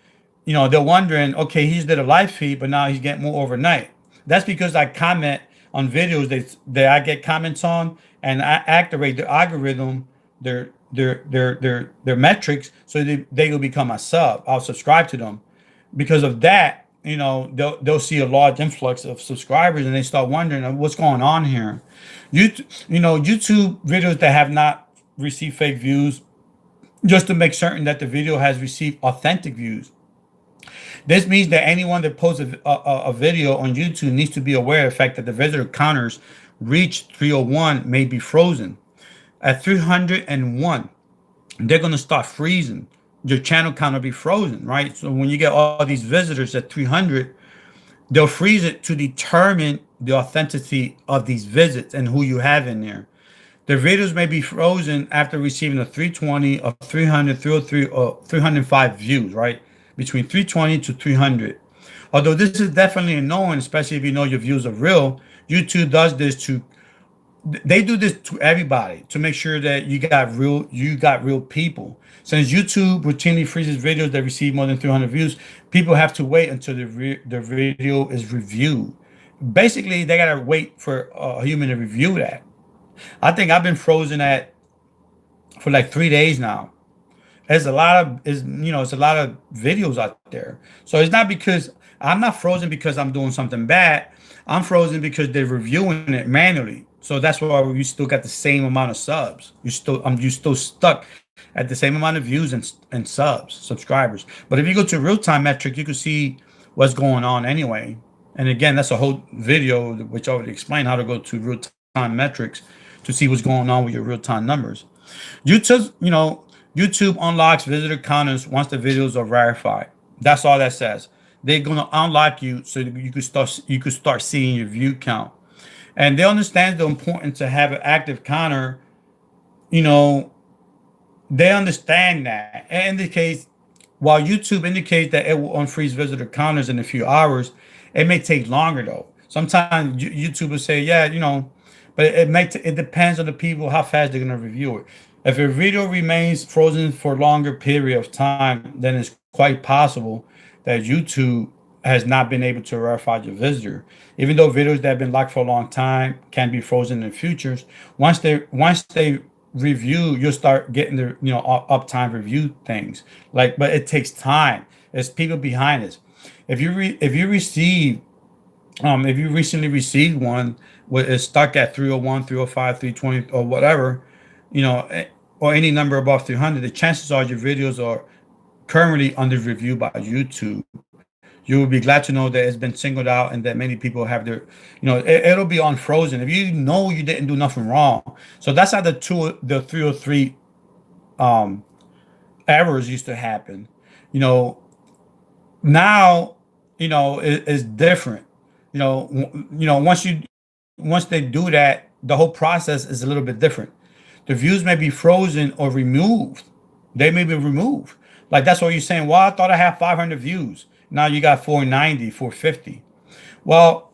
they're wondering, okay, he's did a live feed, but now he's getting more overnight. That's because I comment on videos that I get comments on, and I activate the algorithm, their metrics, so they will become my sub. I'll subscribe to them. Because of that, they'll see a large influx of subscribers and they start wondering what's going on here. YouTube videos that have not received fake views, just to make certain that the video has received authentic views. This means that anyone that posts a video on YouTube needs to be aware of the fact that the visitor counters reached 301 may be frozen. At 301, they're going to start freezing. Your channel count will be frozen, right? So when you get all these visitors at 300, they'll freeze it to determine the authenticity of these visits and who you have in there. The videos may be frozen after receiving a 320, a 300, 303, or 305 views, right? Between 320 to 300. Although this is definitely annoying, especially if you know your views are real, YouTube does this to they do this to everybody to make sure that you got real people. Since YouTube routinely freezes videos that receive more than 300 views, people have to wait until the video is reviewed. Basically, they gotta wait for a human to review that. I think I've been frozen at for like 3 days now. It's a lot of videos out there. So it's not because I'm not frozen because I'm doing something bad. I'm frozen because they're reviewing it manually. So that's why you still got the same amount of subs. You still stuck at the same amount of views and subscribers. But if you go to real time metric, you can see what's going on anyway. And again, that's a whole video which I already explained how to go to real time metrics to see what's going on with your real time numbers. YouTube unlocks visitor counters once the videos are verified. That's all that says. They're gonna unlock you so that you could start seeing your view count. And they understand the importance to have an active counter. You know, they understand that. It indicates while YouTube indicates that it will unfreeze visitor counters in a few hours, it may take longer though. Sometimes YouTube will say, yeah, but it depends on the people how fast they're gonna review it. If a video remains frozen for a longer period of time, then it's quite possible that YouTube has not been able to verify your visitor. Even though videos that have been locked for a long time can be frozen in the futures, once they review, you'll start getting the uptime review things. Like, but it takes time. There's people behind this. If you receive if you recently received one where it's stuck at 301, 305, 320, or whatever, you know, or any number above 300, the chances are your videos are currently under review by YouTube. You will be glad to know that it's been singled out and that many people have their, it'll be unfrozen. If you know you didn't do nothing wrong. So that's how the 303 um, errors used to happen. You know, now, it's different. Once they do that, the whole process is a little bit different. The views may be frozen or removed. They may be removed. Like that's what you're saying. Well, I thought I had 500 views. Now you got 490, 450. Well,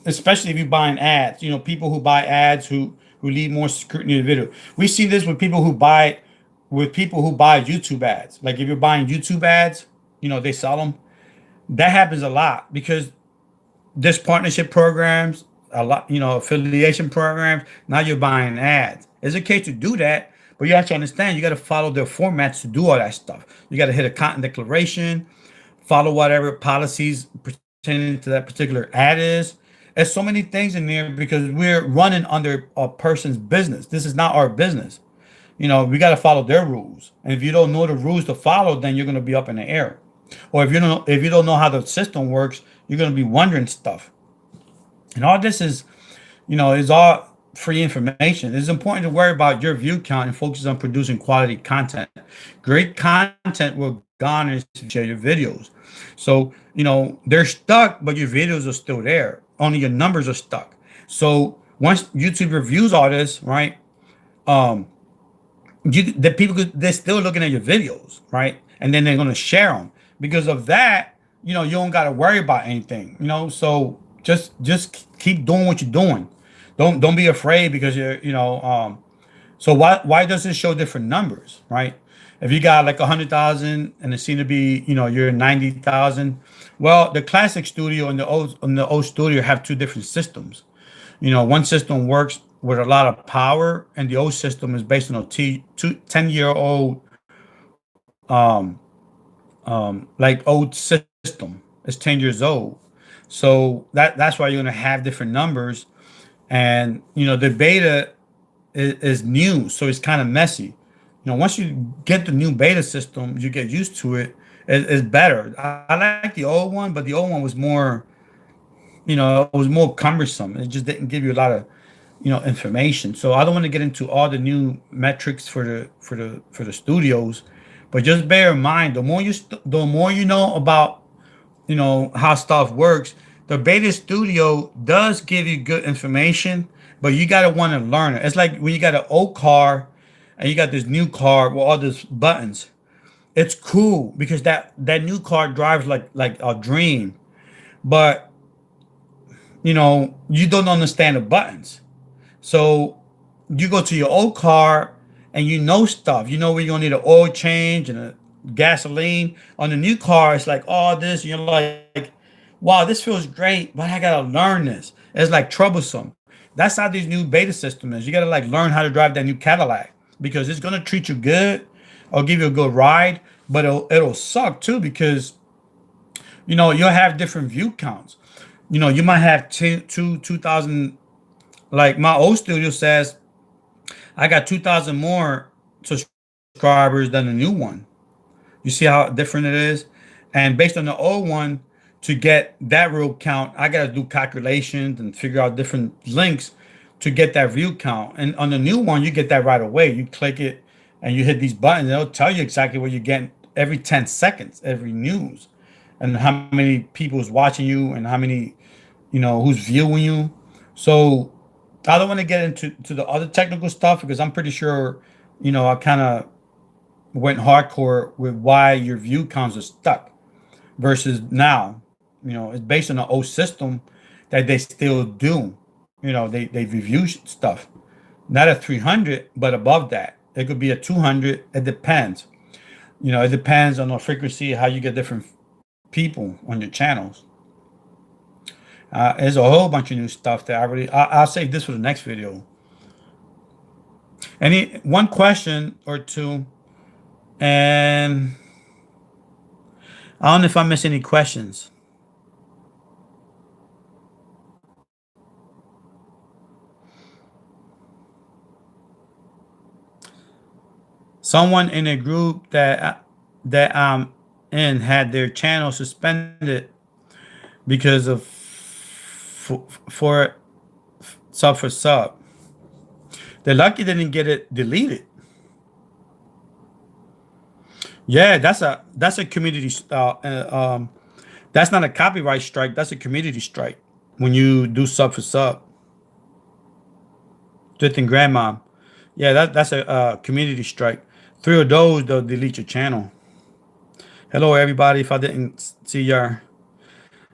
especially if you're buying ads, people who buy ads who need more scrutiny of the video. We see this with people who buy YouTube ads. Like if you're buying YouTube ads, they sell them. That happens a lot because there's partnership programs, a lot, affiliation programs. Now you're buying ads. It's okay to do that, but you have to understand you got to follow their formats to do all that stuff. You got to hit a content declaration, follow whatever policies pertaining to that particular ad is. There's so many things in there because we're running under a person's business. This is not our business. We got to follow their rules. And if you don't know the rules to follow, then you're going to be up in the air. Or if you don't know how the system works, you're going to be wondering stuff. And all this is all free information. It's important to worry about your view count and focus on producing quality content. Great content will garner and share your videos. So, they're stuck, but your videos are still there. Only your numbers are stuck. So once YouTube reviews all this, right? The people they're still looking at your videos, right? And then they're gonna share them. Because of that, you don't got to worry about anything. So just keep doing what you're doing. Don't be afraid because so why does it show different numbers, right? If you got like 100,000 and it seems to be you're 90,000, well, the classic studio and the old studio have two different systems. One system works with a lot of power, and the old system is based on a 10-year-old like old system. It's 10 years old. So that's why you're gonna have different numbers. And the beta is new, so it's kind of messy. Once you get the new beta system, you get used to it. It's better. I like the old one, but the old one was more cumbersome. It just didn't give you a lot of information. So I don't want to get into all the new metrics for the studios, but just bear in mind the more you know about how stuff works. The beta studio does give you good information, but you gotta want to learn it. It's like when you got an old car and you got this new car with all these buttons. It's cool because that new car drives like a dream, but you don't understand the buttons. So you go to your old car and stuff. You know where you're gonna need an oil change and a gasoline. On the new car, it's like all this. You're like, wow, this feels great, but I gotta learn this. It's like troublesome. That's how these new beta system is. You gotta like learn how to drive that new Cadillac because it's gonna treat you good or give you a good ride, but it'll suck too because you'll have different view counts. You might have 2,000. Like my old studio says, I got 2,000 more subscribers than the new one. You see how different it is? And based on the old one, to get that real count, I got to do calculations and figure out different links to get that view count. And on the new one, you get that right away. You click it and you hit these buttons, and it'll tell you exactly what you're getting every 10 seconds, every news, and how many people is watching you and how many, who's viewing you. So I don't want to get into the other technical stuff because I'm pretty sure, I kind of went hardcore with why your view counts are stuck versus now. It's based on the old system that they still do. They review stuff, not at 300, but above that. It could be at 200. It depends. It depends on the frequency, how you get different people on your channels. There's a whole bunch of new stuff that I'll save this for the next video. Any one question or two, and I don't know if I miss any questions. Someone in a group that I'm in had their channel suspended because of for sub for sub. They're lucky they didn't get it deleted. Yeah, that's a community. That's not a copyright strike. That's a community strike. When you do sub for sub, Fifth and Grandma. Yeah, that's a community strike. Three of those, they'll delete your channel. Hello, everybody. If I didn't see your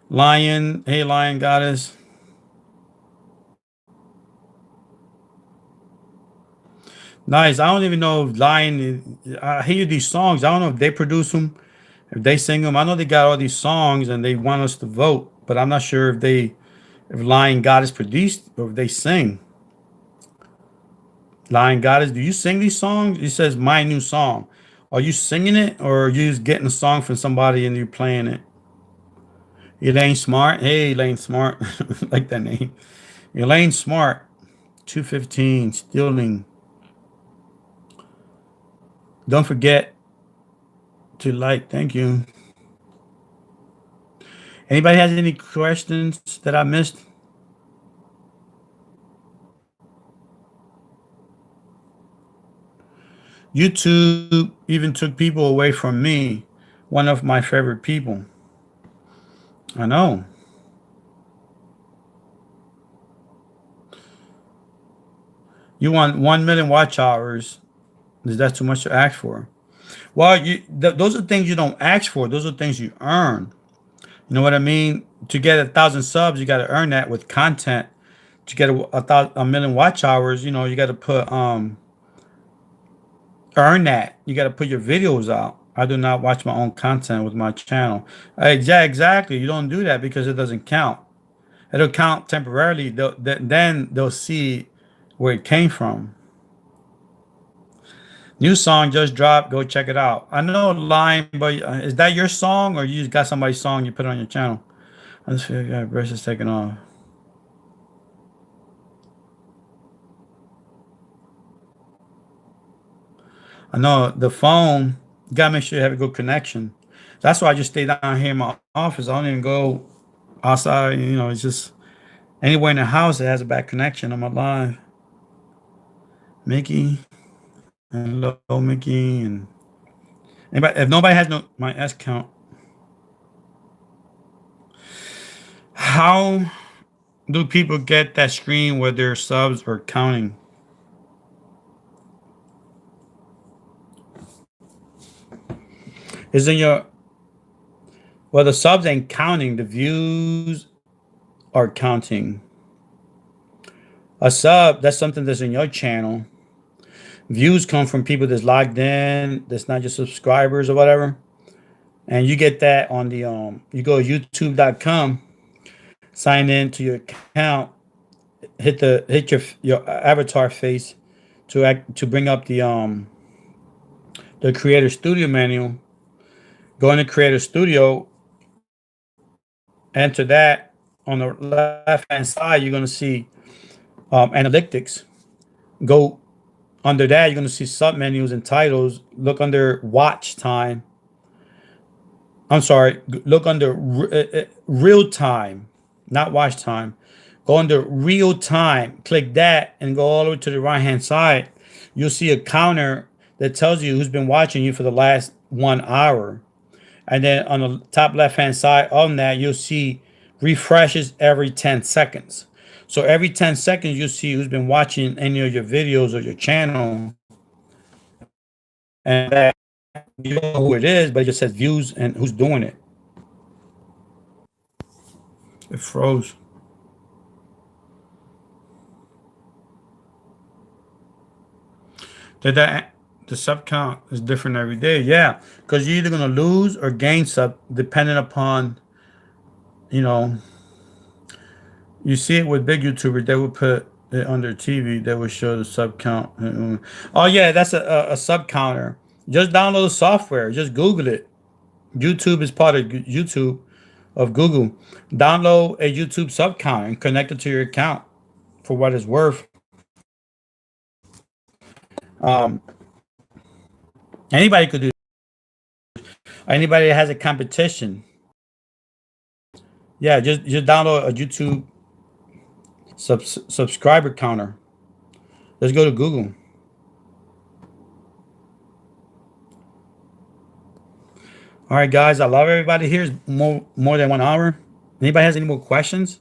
Lion, hey, Lion Goddess. Nice. I don't even know if Lion. I hear these songs. I don't know if they produce them, if they sing them. I know they got all these songs and they want us to vote, but I'm not sure if Lion Goddess produced or if they sing. Lion Goddess, do you sing these songs? It says my new song. Are you singing it or are you just getting a song from somebody and you're playing it? Elaine Smart. Hey, Elaine Smart. Like that name. Elaine Smart. 215. Stealing. Don't forget to like. Thank you. Anybody has any questions that I missed? YouTube even took people away from me, one of my favorite people. I know. You want 1 million watch hours. Is that too much to ask for? Well, those are things you don't ask for. Those are things you earn. You know what I mean? To get 1,000 subs, you got to earn that with content. To get a million watch hours, you got to put earn that. You got to put your videos out. I do not watch my own content with my channel. Exactly. You don't do that because it doesn't count. It'll count temporarily. Then they'll see where it came from. New song just dropped. Go check it out. I know Line, but is that your song or you just got somebody's song you put on your channel? I just feel like brush is taking off. I know the phone. You gotta make sure you have a good connection. That's why I just stay down here in my office. I don't even go outside. It's just anywhere in the house that has a bad connection. I'm alive. Mickey, hello, Mickey, and anybody. If nobody has my S count, how do people get that screen where their subs are counting? Is in your well, the subs ain't counting. The views are counting. A sub, that's something that's in your channel. Views come from people that's logged in, that's not just subscribers or whatever. And you get that on the you go to youtube.com, sign in to your account, hit your avatar face to bring up the creator studio manual. Go into creator studio, enter that. On the left hand side you're going to see analytics. Go under that, you're going to see sub menus and titles. Look under watch time. I'm sorry, look under real time, not watch time. Go under real time, click that, and go all the way to the right hand side. You'll see a counter that tells you who's been watching you for the last 1 hour. And then on the top left hand side on that, you'll see refreshes every 10 seconds. So every 10 seconds, you'll see who's been watching any of your videos or your channel. And that, you don't know who it is, but it just says views and who's doing it. It froze. The sub count is different every day? Yeah, because you're either gonna lose or gain sub depending upon, you know, You see it with big YouTubers. They would put it under TV. They would show the sub count. Oh yeah, that's a sub counter. Just download the software. Just Google it. YouTube is part of YouTube of Google. Download a YouTube sub counter and connect it to your account for what it's worth. Um, Anybody could do. Anybody that has a competition. Yeah, just download a YouTube subscriber counter. Let's go to Google. All right, guys. I love everybody here. Is more than 1 hour. Anybody has any more questions?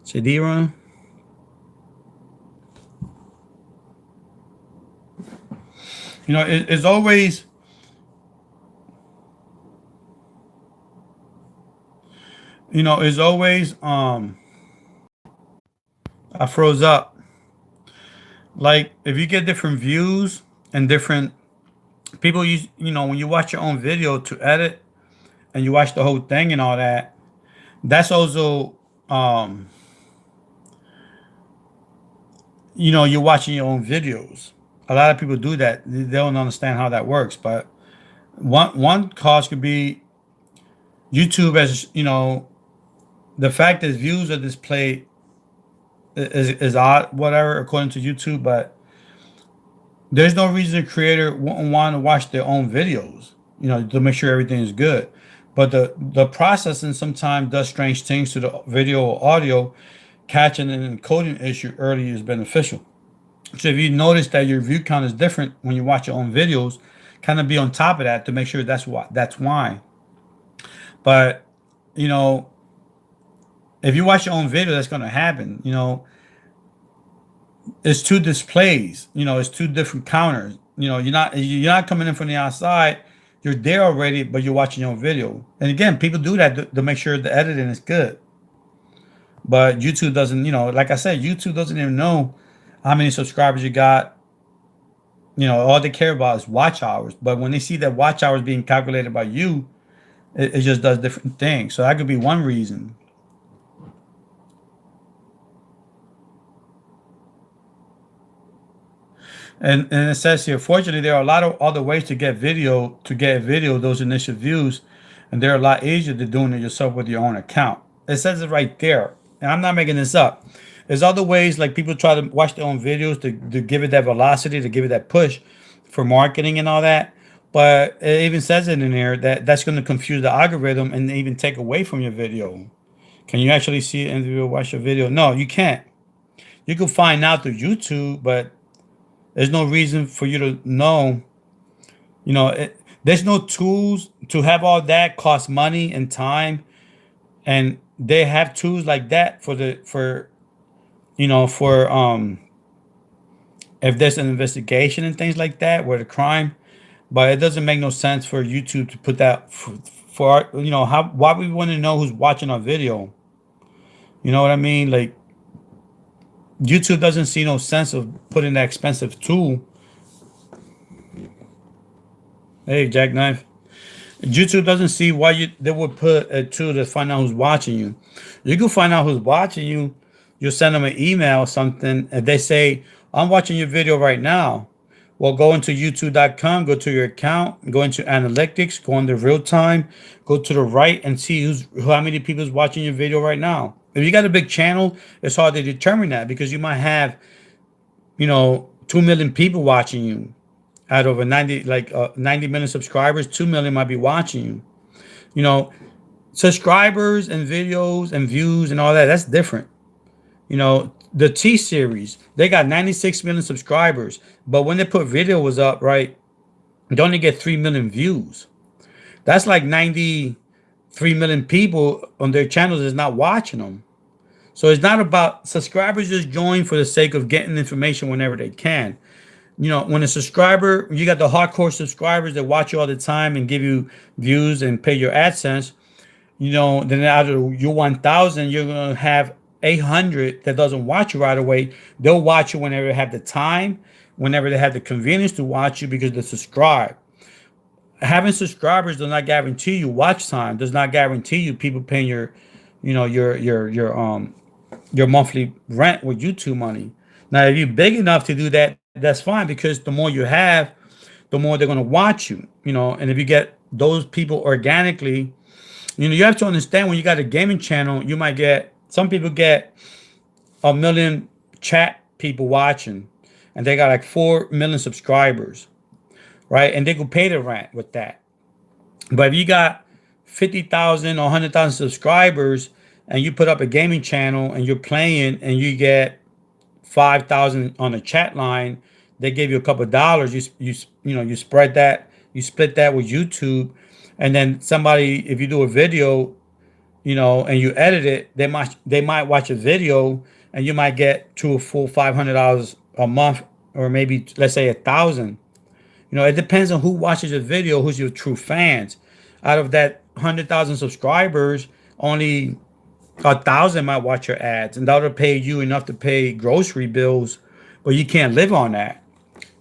Shadira. It's always. It's always. I froze up. Like if you get different views and different people, when you watch your own video to edit and you watch the whole thing and all that, that's also you're watching your own videos. A lot of people do that. They don't understand how that works. But one cause could be YouTube, as the fact that views are displayed is odd, whatever, according to YouTube. But there's no reason a creator wouldn't want to watch their own videos, to make sure everything is good. But the processing sometimes does strange things to the video or audio. Catching an encoding issue early is beneficial. So if you notice that your view count is different when you watch your own videos, kind of be on top of that to make sure that's why. But you know, if you watch your own video, that's going to happen. It's two displays. It's two different counters. You're not coming in from the outside. You're there already, but you're watching your own video. And again, people do that to make sure the editing is good. But YouTube doesn't. Like I said, YouTube doesn't even know how many subscribers you got. All they care about is watch hours. But when they see that watch hours being calculated by you, it just does different things. So that could be one reason. And it says here, fortunately, there are a lot of other ways to get video those initial views, and they're a lot easier than doing it yourself with your own account. It says it right there, and I'm not making this up. There's other ways, like people try to watch their own videos to give it that velocity, to give it that push for marketing and all that. But it even says it in there that that's going to confuse the algorithm and even take away from your video. Can you actually see it in the video, watch your video? No, you can't. You can find out through YouTube, but there's no reason for you to know. There's no tools to have all that cost money and time, and they have tools like that for if there's an investigation and things like that where the crime. But it doesn't make no sense for YouTube to put that for our, how why we want to know who's watching our video. You know what I mean? Like YouTube doesn't see no sense of putting that expensive tool. Hey, Jackknife. YouTube doesn't see why they would put a tool to find out who's watching you. You can find out who's watching you. You send them an email or something, and they say, "I'm watching your video right now." Well, go into YouTube.com, go to your account, go into analytics, go into real time, go to the right, and see how many people is watching your video right now. If you got a big channel, it's hard to determine that because you might have, 2 million people watching you out of a 90 million subscribers. 2 million might be watching you. You know, Subscribers and videos and views and all that. That's different. The T series, they got 96 million subscribers, but when they put videos up, right, they only get 3 million views. That's like 93 million people on their channels is not watching them. So it's not about subscribers just join for the sake of getting information whenever they can. When a subscriber, you got the hardcore subscribers that watch you all the time and give you views and pay your AdSense, then out of your 1,000, you're going to have 800 that doesn't watch you right away. They'll watch you whenever they have the time, whenever they have the convenience to watch you because they subscribe. Having subscribers does not guarantee you watch time. Does not guarantee you people paying your your monthly rent with YouTube money. Now, if you're big enough to do that, that's fine because the more you have, the more they're going to watch you. And if you get those people organically, you have to understand when you got a gaming channel, you might get some people get a million chat people watching, and they got like 4 million subscribers, right? And they could pay the rent with that. But if you got 50,000 or 100,000 subscribers, and you put up a gaming channel and you're playing and you get 5,000 on the chat line, they give you a couple of dollars. You spread that, you split that with YouTube, and then somebody, if you do a video, and you edit it, they might watch a video, and you might get to a full $500 a month, or maybe let's say 1,000. It depends on who watches your video, who's your true fans. Out of that 100,000 subscribers, only 1,000 might watch your ads, and that'll pay you enough to pay grocery bills, but you can't live on that.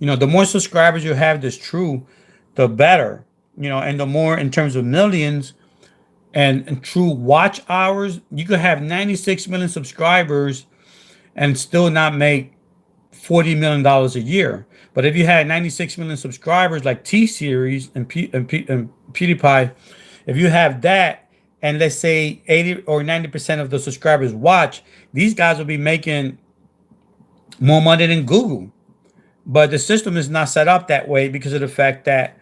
The more subscribers you have that's true, the better. And the more in terms of millions and true watch hours, you could have 96 million subscribers and still not make $40 million a year. But if you had 96 million subscribers like T Series and PewDiePie, if you have that, and let's say 80 or 90% of the subscribers watch, these guys will be making more money than Google. But the system is not set up that way because of the fact that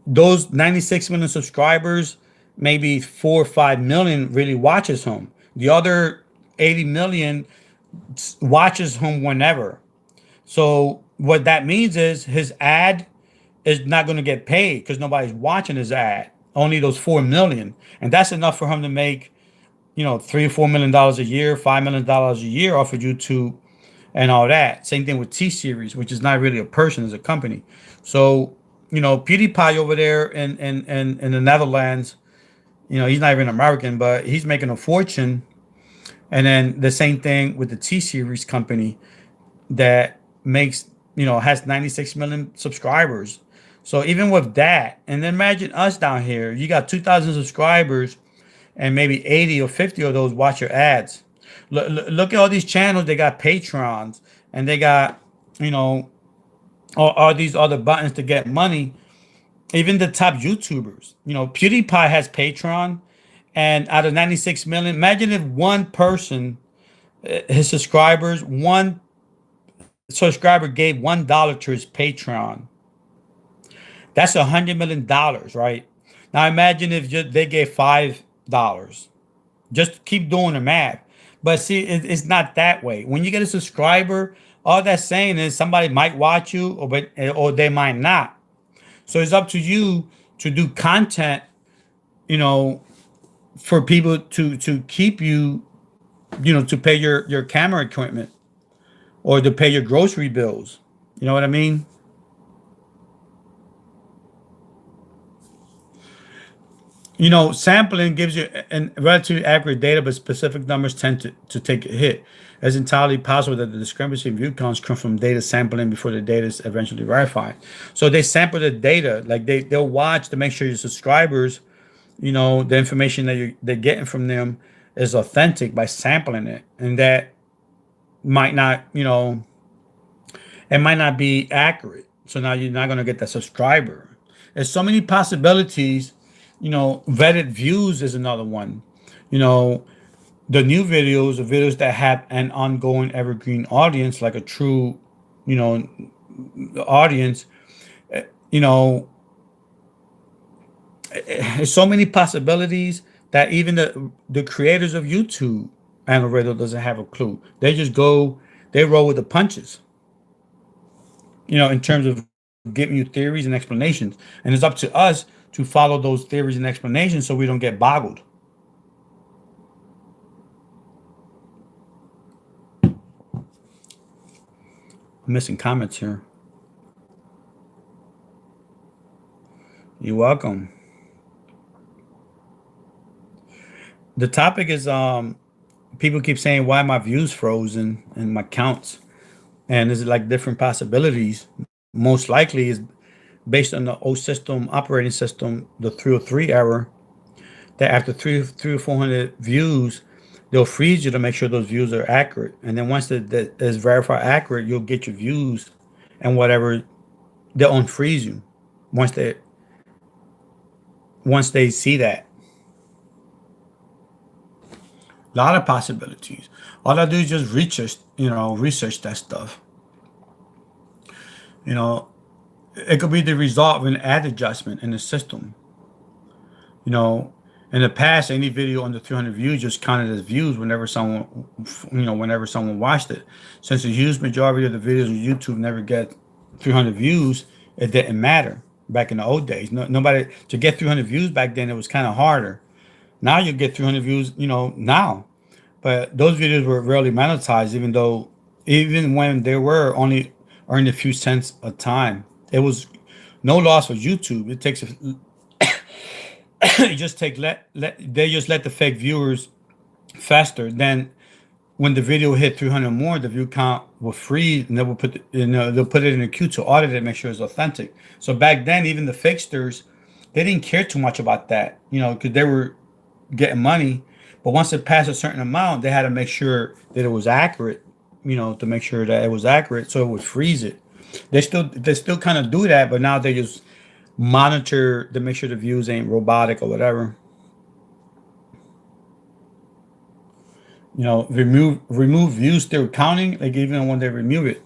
those 96 million subscribers, maybe 4 or 5 million really watches him. The other 80 million watches him whenever. So what that means is his ad is not going to get paid because nobody's watching his ad. Only those 4 million, and that's enough for him to make, $3 or $4 million a year, $5 million a year off of YouTube and all that. Same thing with T Series, which is not really a person, it's a company. So PewDiePie over there in the Netherlands, he's not even American, but he's making a fortune. And then the same thing with the T Series company that makes, has 96 million subscribers. So even with that, and then imagine us down here, you got 2,000 subscribers, and maybe 80 or 50 of those watch your ads. Look at all these channels. They got Patrons, and they got, all these other buttons to get money. Even the top YouTubers, PewDiePie has Patreon, and out of 96 million, imagine if one person, his subscribers, one subscriber gave $1 to his Patreon. That's $100 million, right? Now imagine if they gave $5. Just keep doing the math. But see, it's not that way. When you get a subscriber, all that's saying is somebody might watch you, or they might not. So it's up to you to do content, for people to keep you, to pay your camera equipment, or to pay your grocery bills. You know what I mean? Sampling gives you an relatively accurate data, but specific numbers tend to take a hit. It's entirely possible that the discrepancy in view counts come from data sampling before the data is eventually verified. So they sample the data, like they'll watch to make sure your subscribers, the information that they're getting from them is authentic by sampling it, and that might not, it might not be accurate. So now you're not going to get that subscriber. There's so many possibilities. Vetted views is another one. The new videos are videos that have an ongoing evergreen audience, like a true, audience. You know, there's so many possibilities that even the creators of YouTube algorithm doesn't have a clue. They roll with the punches. In terms of giving you theories and explanations, and it's up to us to follow those theories and explanations so we don't get boggled. I'm missing comments here. You're welcome. The topic is people keep saying why my views frozen and my counts, and is it like different possibilities? Most likely is based on the old system, operating system, the 303 error, that after three or 400 views, they'll freeze you to make sure those views are accurate. And then once that is verified accurate, you'll get your views and whatever. They'll unfreeze you once they see that. A lot of possibilities. All I do is just research that stuff. You know, it could be the result of an ad adjustment in the system. You know, in the past, any video under 300 views just counted as views whenever someone watched it. Since the huge majority of the videos on YouTube never get 300 views, it didn't matter back in the old days. Nobody to get 300 views back then. It was kind of harder. Now you get 300 views, now. But those videos were rarely monetized, even when they were only earning a few cents a time. It was no loss for YouTube. It takes you just take they just let the fake viewers faster. Then when the video hit 300 more, the view count will freeze, and they will they'll put it in a queue to audit it, make sure it's authentic. So back then, even the fakesters, they didn't care too much about that, because they were getting money. But once it passed a certain amount, they had to make sure that it was accurate, to make sure that it was accurate, so it would freeze it. They still kind of do that, but now they just monitor to make sure the views ain't robotic or whatever. Remove views through counting, like even when they remove it.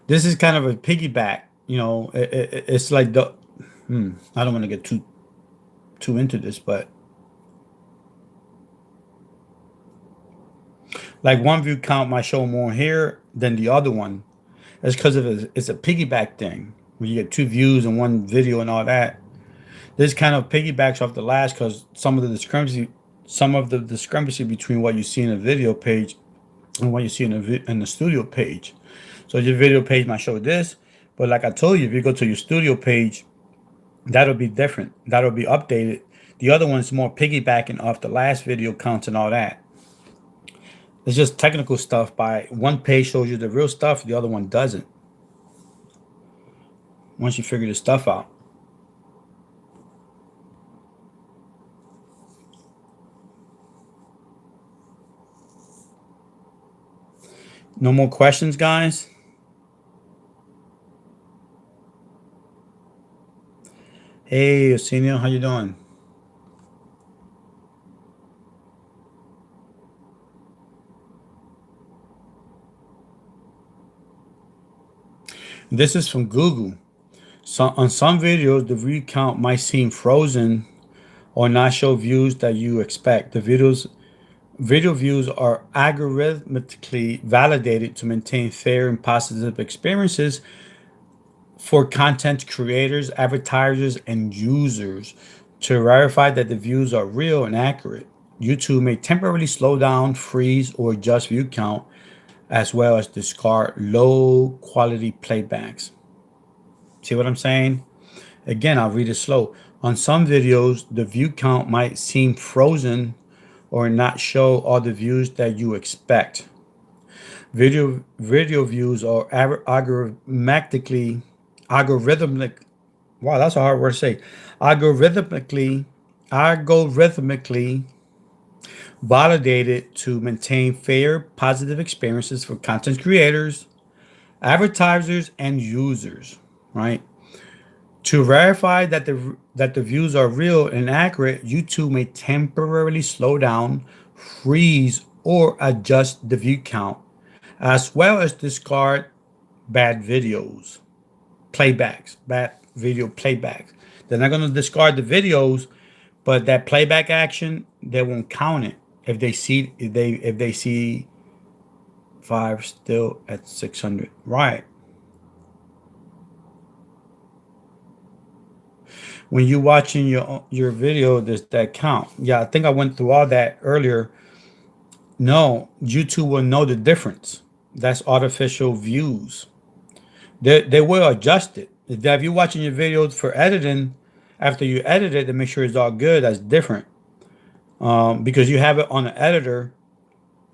This is kind of a piggyback. It's like I don't want to get too into this, but like one view count might show more here than the other one. That's because it's a piggyback thing. When you get two views in one video and all that, this kind of piggybacks off the last because some of the discrepancy between what you see in a video page and what you see in the studio page. So your video page might show this, but like I told you, if you go to your studio page, that'll be different. That'll be updated. The other one's more piggybacking off the last video counts and all that. It's just technical stuff. By one page shows you the real stuff, the other one doesn't. Once you figure this stuff out. No more questions, guys? Hey, Arsenio, how you doing? This is from Google. So on some videos, the view count might seem frozen or not show views that you expect. The video views are algorithmically validated to maintain fair and positive experiences for content creators, advertisers, and users. To verify that the views are real and accurate, YouTube may temporarily slow down, freeze, or adjust view count, as well as discard low quality playbacks. See what I'm saying? Again, I'll read it slow. On some videos, the view count might seem frozen or not show all the views that you expect. Video views are algorithmic. Wow, that's a hard word to say. Algorithmically validated to maintain fair, positive experiences for content creators, advertisers, and users. Right? To verify that the views are real and accurate, YouTube may temporarily slow down, freeze, or adjust the view count, as well as discard bad video playbacks. They're not going to discard the videos, but that playback action, they won't count it if they see 5 still at 600. Right. When you're watching your video, does that count? Yeah, I think I went through all that earlier. No, YouTube will know the difference. That's artificial views. They will adjust it. If you're watching your videos for editing, after you edit it to make sure it's all good, that's different. Because you have it on the editor,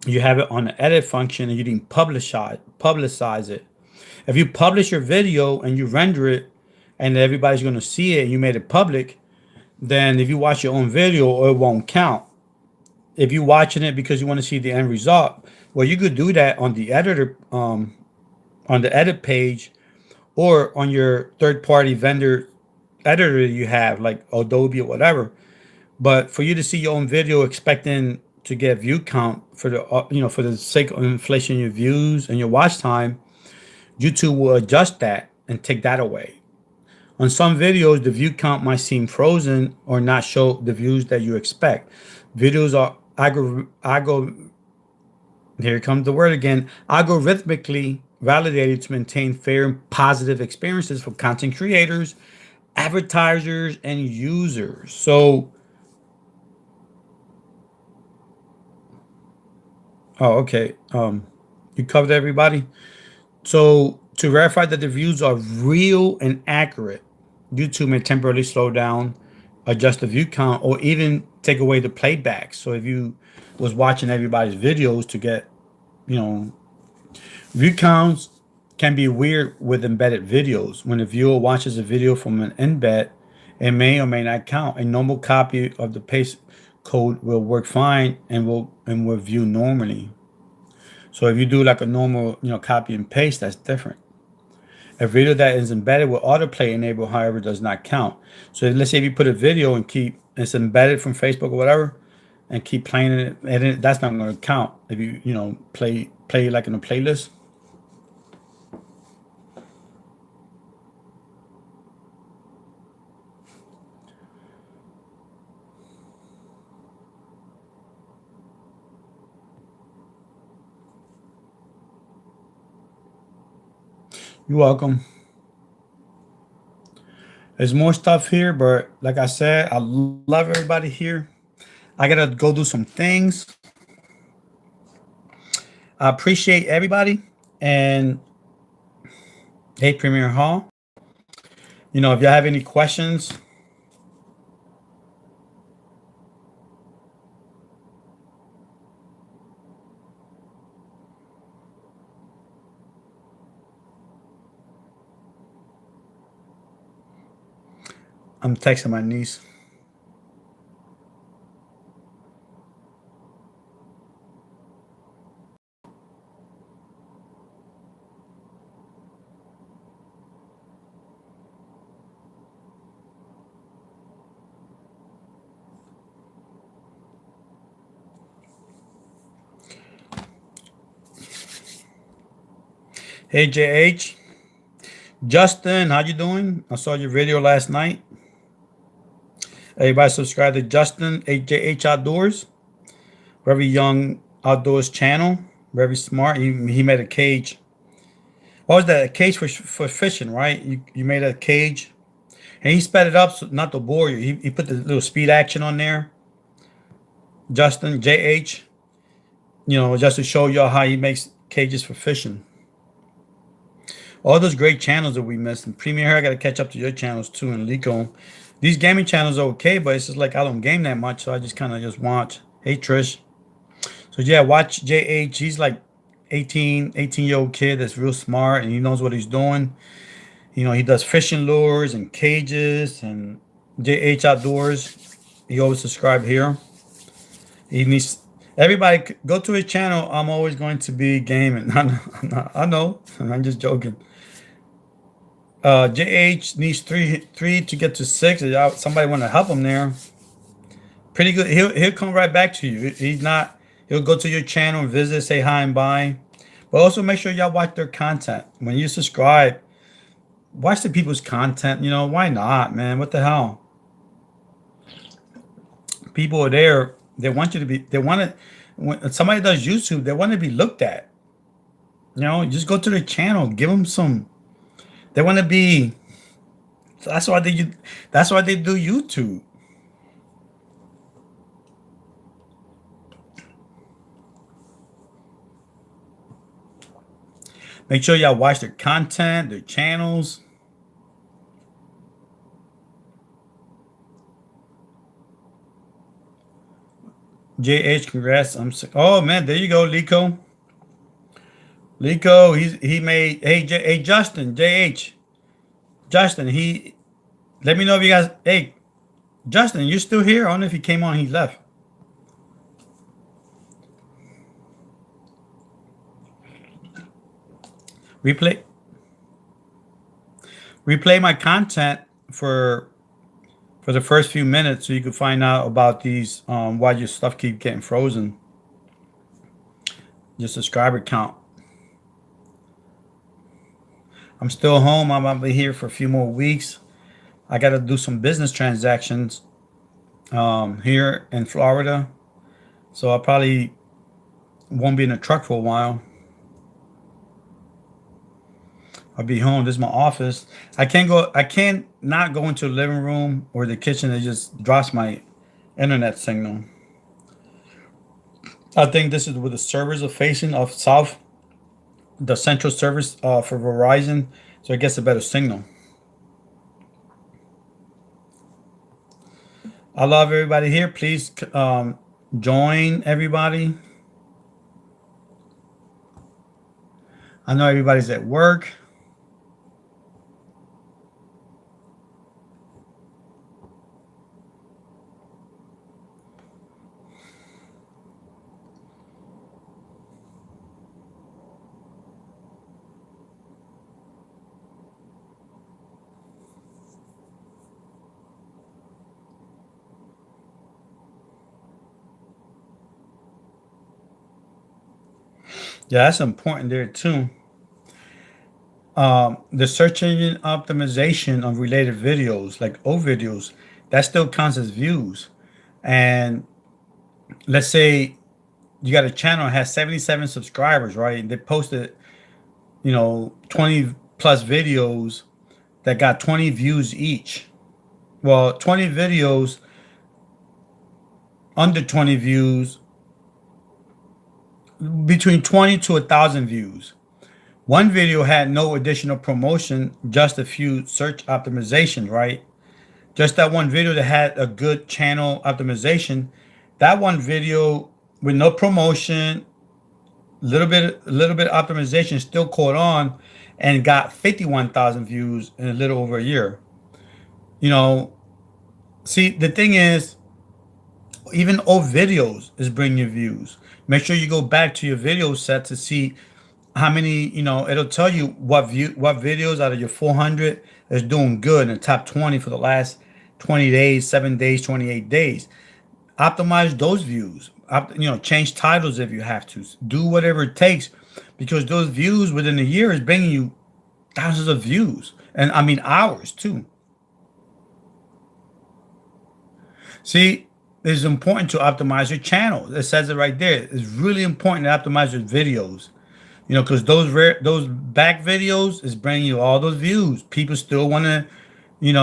you have it on the edit function, and you didn't publicize it. If you publish your video and you render it, and everybody's going to see it, and you made it public, then if you watch your own video, it won't count. if you're watching it because you want to see the end result, well, you could do that on the editor, on the edit page, or on your third party vendor editor you have, like Adobe or whatever. But for you to see your own video expecting to get view count for the for the sake of inflation in your views and your watch time, YouTube will adjust that and take that away. On some videos, the view count might seem frozen or not show the views that you expect. Videos are here comes the word again, algorithmically validated to maintain fair and positive experiences for content creators, advertisers, and users. So, oh, okay. You covered everybody. So to verify that the views are real and accurate, YouTube may temporarily slow down, adjust the view count, or even take away the playback. So if you was watching everybody's videos to get, you know, view counts can be weird with embedded videos. When a viewer watches a video from an embed, it may or may not count. A normal copy of the paste code will work fine and will view normally. So if you do like a normal, copy and paste, that's different. A video that is embedded with autoplay enabled, however, does not count. So let's say if you put a video and it's embedded from Facebook or whatever, and keep playing it, and that's not going to count if you play like in a playlist. You're welcome. There's more stuff here, but like I said, I love everybody here. I gotta go do some things. I appreciate everybody. And hey, Premier Hall. If you have any questions, I'm texting my niece. Hey, JH. Justin, how you doing? I saw your video last night. Everybody subscribe to Justin, JH Outdoors. Very young outdoors channel. Very smart. He made a cage. What was that? A cage for fishing, right? You made a cage. And he sped it up, so not to bore you. He put the little speed action on there. Justin, JH. Just to show y'all how he makes cages for fishing. All those great channels that we missed. And Premier, I got to catch up to your channels too. And Lico. These gaming channels are okay, but it's just like I don't game that much, so I just kind of just watch. Hey, Trish. So yeah, watch JH. He's like 18-year-old kid that's real smart and he knows what he's doing. He does fishing lures and cages and JH Outdoors. He always subscribe here. He needs everybody go to his channel. I'm always going to be gaming. I know. I'm just joking. JH needs three to get to 6. If somebody want to help him there, pretty good. He'll come right back to you. He's not. He'll go to your channel and visit, say hi and bye. But also make sure y'all watch their content. When you subscribe, watch the people's content. Why not, man? What the hell? People are there. They want you to be. They want to. When somebody does YouTube, they want to be looked at. Just go to their channel. Give them some. They want to be. That's why they. That's why they do YouTube. Make sure y'all watch their content, their channels. JH, congrats. Oh man, there you go, Lico. Lico, he made. Hey, Justin, JH, Justin. He let me know if you guys. Hey, Justin, you still here? I don't know if he came on. He left. Replay replay my content for for the first few minutes so you can find out about these why your stuff keep getting frozen. Your subscriber count. I'm still home. I'm gonna be here for a few more weeks. I got to do some business transactions here in Florida, so I probably won't be in the truck for a while. I'll be home. This is my office. I can't go. I can't not go into the living room or the kitchen. It just drops my internet signal. I think this is where the servers are facing of south, the central service for Verizon, so it gets a better signal. I love everybody here. Please join everybody. I know everybody's at work. Yeah, that's important there too. The search engine optimization of related videos, like old videos, that still counts as views. And let's say you got a channel that has 77 subscribers, right? And they posted, 20 plus videos that got 20 views each. Well, 20 videos under 20 views, between 20 to 1,000 views. One video had no additional promotion, just a few search optimizations, right? Just that one video that had a good channel optimization. That one video with no promotion, little bit of optimization still caught on and got 51,000 views in a little over a year. You know, see, the thing is, even old videos is bringing you views. Make sure you go back to your video set to see how many, it'll tell you what videos out of your 400 is doing good in the top 20 for the last 20 days, 7 days, 28 days. Optimize those views. Change titles if you have to. Do whatever it takes, because those views within a year is bringing you thousands of views, and I mean hours too. See, it's important to optimize your channel. It says it right there. It's really important to optimize your videos. Because those back videos is bringing you all those views. People still want to,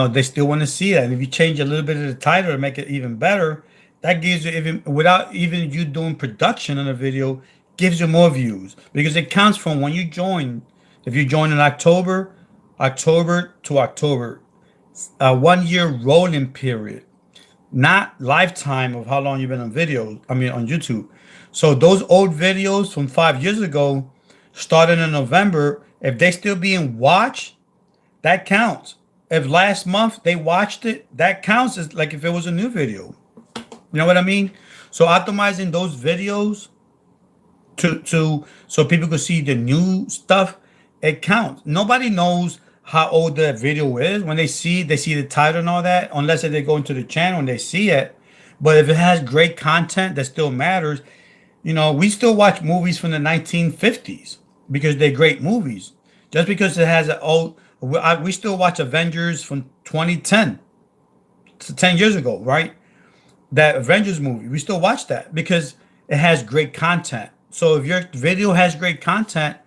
they still want to see that. And if you change a little bit of the title to make it even better, that gives you, even without even you doing production on a video, gives you more views, because it counts from when you join. If you join in October to October, a 1 year rolling period, not lifetime of how long you've been on videos. I mean, on YouTube. So those old videos from 5 years ago, starting in November, if they still being watched, that counts. If last month they watched it, that counts as like if it was a new video. You know what I mean? So optimizing those videos to so people can see the new stuff, it counts. Nobody knows how old the video is when they see the title and all that, unless if they go into the channel and they see it. But if it has great content that still matters, we still watch movies from the 1950s because they're great movies. Just because it has an old, we still watch Avengers from 2010 to 10 years ago, right? That Avengers movie, we still watch that because it has great content. So if your video has great content,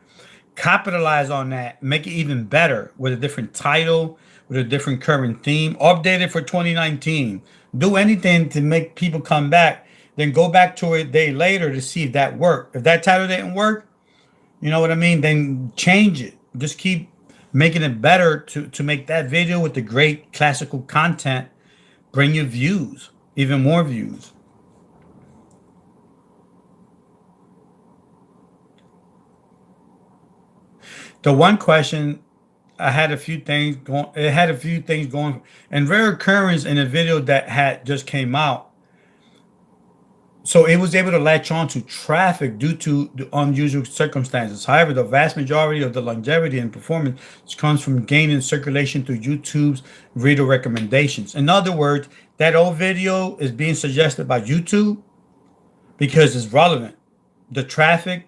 capitalize on that, make it even better with a different title, with a different current theme, update it for 2019. Do anything to make people come back, then go back to it a day later to see if that worked. If that title didn't work, you know what I mean, then change it. Just keep making it better to make that video with the great classical content bring you views, even more views. The one question, I had a few things going. It had a few things going, and rare occurrence in a video that had just came out. So it was able to latch on to traffic due to the unusual circumstances. However, the vast majority of the longevity and performance comes from gaining circulation through YouTube's video recommendations. In other words, that old video is being suggested by YouTube because it's relevant. The traffic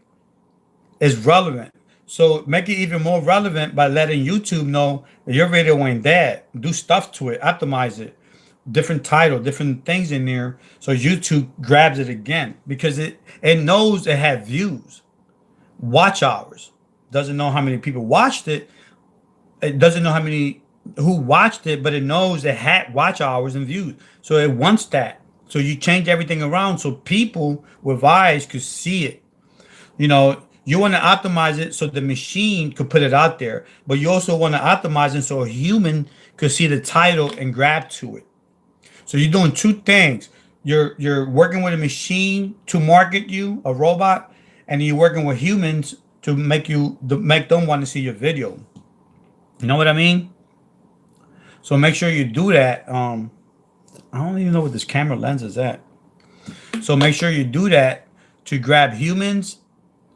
is relevant. So make it even more relevant by letting YouTube know that your video ain't dead. Do stuff to it, optimize it, different title, different things in there, so YouTube grabs it again because it knows it had views, watch hours. Doesn't know how many people watched it. It doesn't know how many who watched it, but it knows it had watch hours and views. So it wants that. So you change everything around so people with eyes could see it. You know, you want to optimize it so the machine could put it out there, but you also want to optimize it so a human could see the title and grab to it. So you're doing two things. You're working with a machine to market you, a robot, and you're working with humans to make them want to see your video. You know what I mean? So make sure you do that. I don't even know what this camera lens is at. So make sure you do that to grab humans'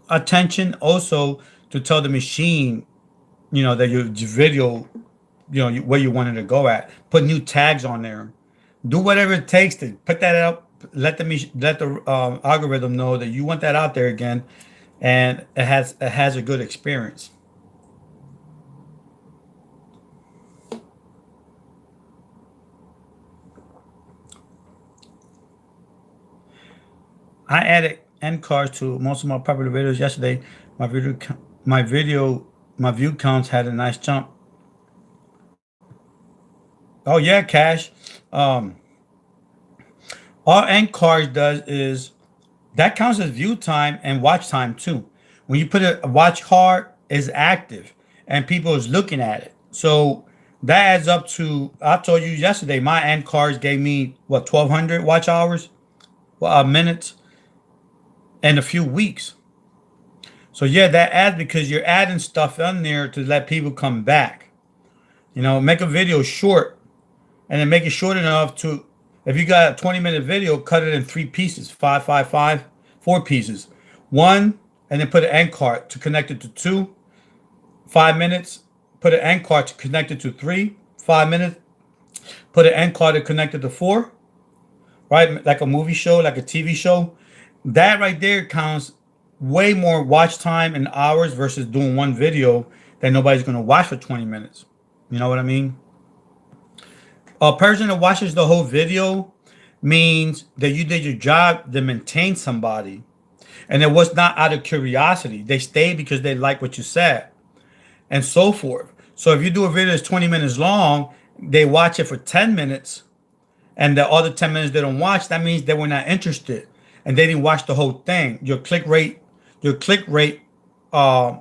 attention, also to tell the machine, that your video, where you wanted to go at. Put new tags on there. Do whatever it takes to put that out. Let the algorithm know that you want that out there again, and it has a good experience. I added end cards to most of my popular videos yesterday. My video, my video, my view counts had a nice jump. Oh yeah, Cash. Um, all end cards does is that counts as view time and watch time too. When you put a watch card is active and people is looking at it. So that adds up to I told you yesterday my end cards gave me what 1,200 watch hours, minutes in a few weeks. So yeah, that adds because you're adding stuff on there to let people come back. Make a video short and then make it short enough to if you got a 20-minute video, cut it in three pieces, five, five, five, four pieces. One, and then put an end card to connect it to two, 5 minutes, put an end card to connect it to three, 5 minutes, put an end card to connect it to four, right? Like a movie show, like a TV show. That right there counts way more watch time and hours versus doing one video that nobody's going to watch for 20 minutes. You know what I mean? A person that watches the whole video means that you did your job to maintain somebody. And it was not out of curiosity. They stayed because they like what you said and so forth. So if you do a video that's 20 minutes long, they watch it for 10 minutes and the other 10 minutes they don't watch, that means they were not interested and they didn't watch the whole thing. Your click rate uh,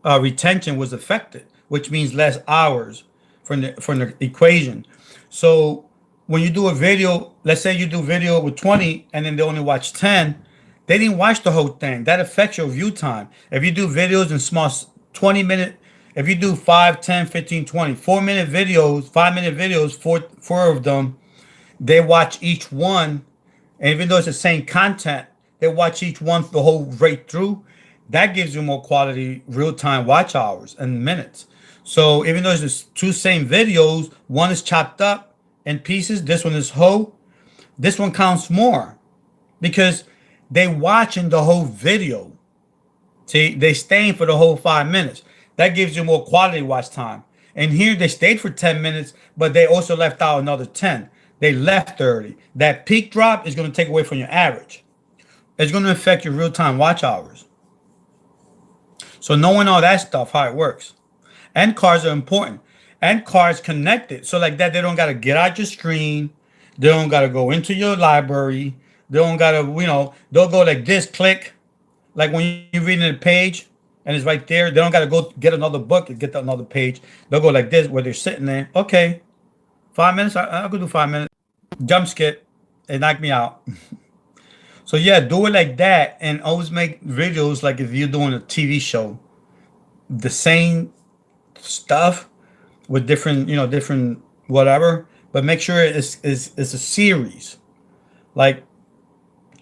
retention was affected, which means less hours from the equation. So when you do a video, let's say you do video with 20 and then they only watch 10, they didn't watch the whole thing. That affects your view time. If you do videos in small 20-minute, if you do 5, 10, 15, 20, 4-minute videos, 5-minute videos, four of them, they watch each one. And even though it's the same content, they watch each one the whole right through. That gives you more quality real-time watch hours and minutes. So even though it's just two same videos, one is chopped up in pieces, this one is whole, this one counts more because they watching the whole video. See, they staying for the whole 5 minutes. That gives you more quality watch time. And here they stayed for 10 minutes, but they also left out another 10. They left 30. That peak drop is going to take away from your average. It's going to affect your real-time watch hours. So knowing all that stuff, how it works. End cards are important. End cards connected. So like that, they don't got to get out your screen. They don't got to go into your library. They don't got to, they'll go like this, click. Like when you're reading a page and it's right there. They don't got to go get another book and get another page. They'll go like this where they're sitting there. Okay, 5 minutes. I'll go do 5 minutes. Jump skip. It knocked me out. So yeah, do it like that and always make videos like if you're doing a TV show. The same stuff with different whatever, but make sure it's a series. Like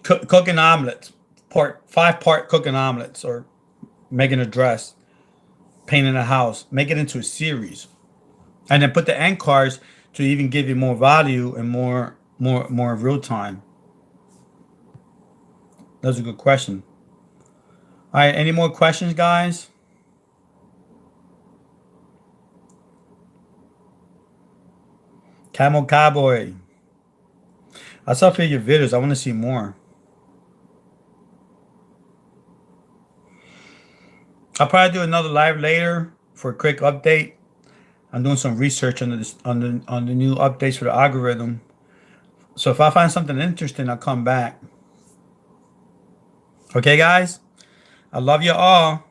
cooking omelets, 5-part cooking omelets, or making a dress, painting a house. Make it into a series, and then put the end cards to even give you more value and more real time. That's a good question. All right, any more questions, guys? Camel Cowboy. I saw for your videos. I want to see more. I'll probably do another live later for a quick update. I'm doing some research on the new updates for the algorithm. So if I find something interesting, I'll come back. Okay, guys. I love you all.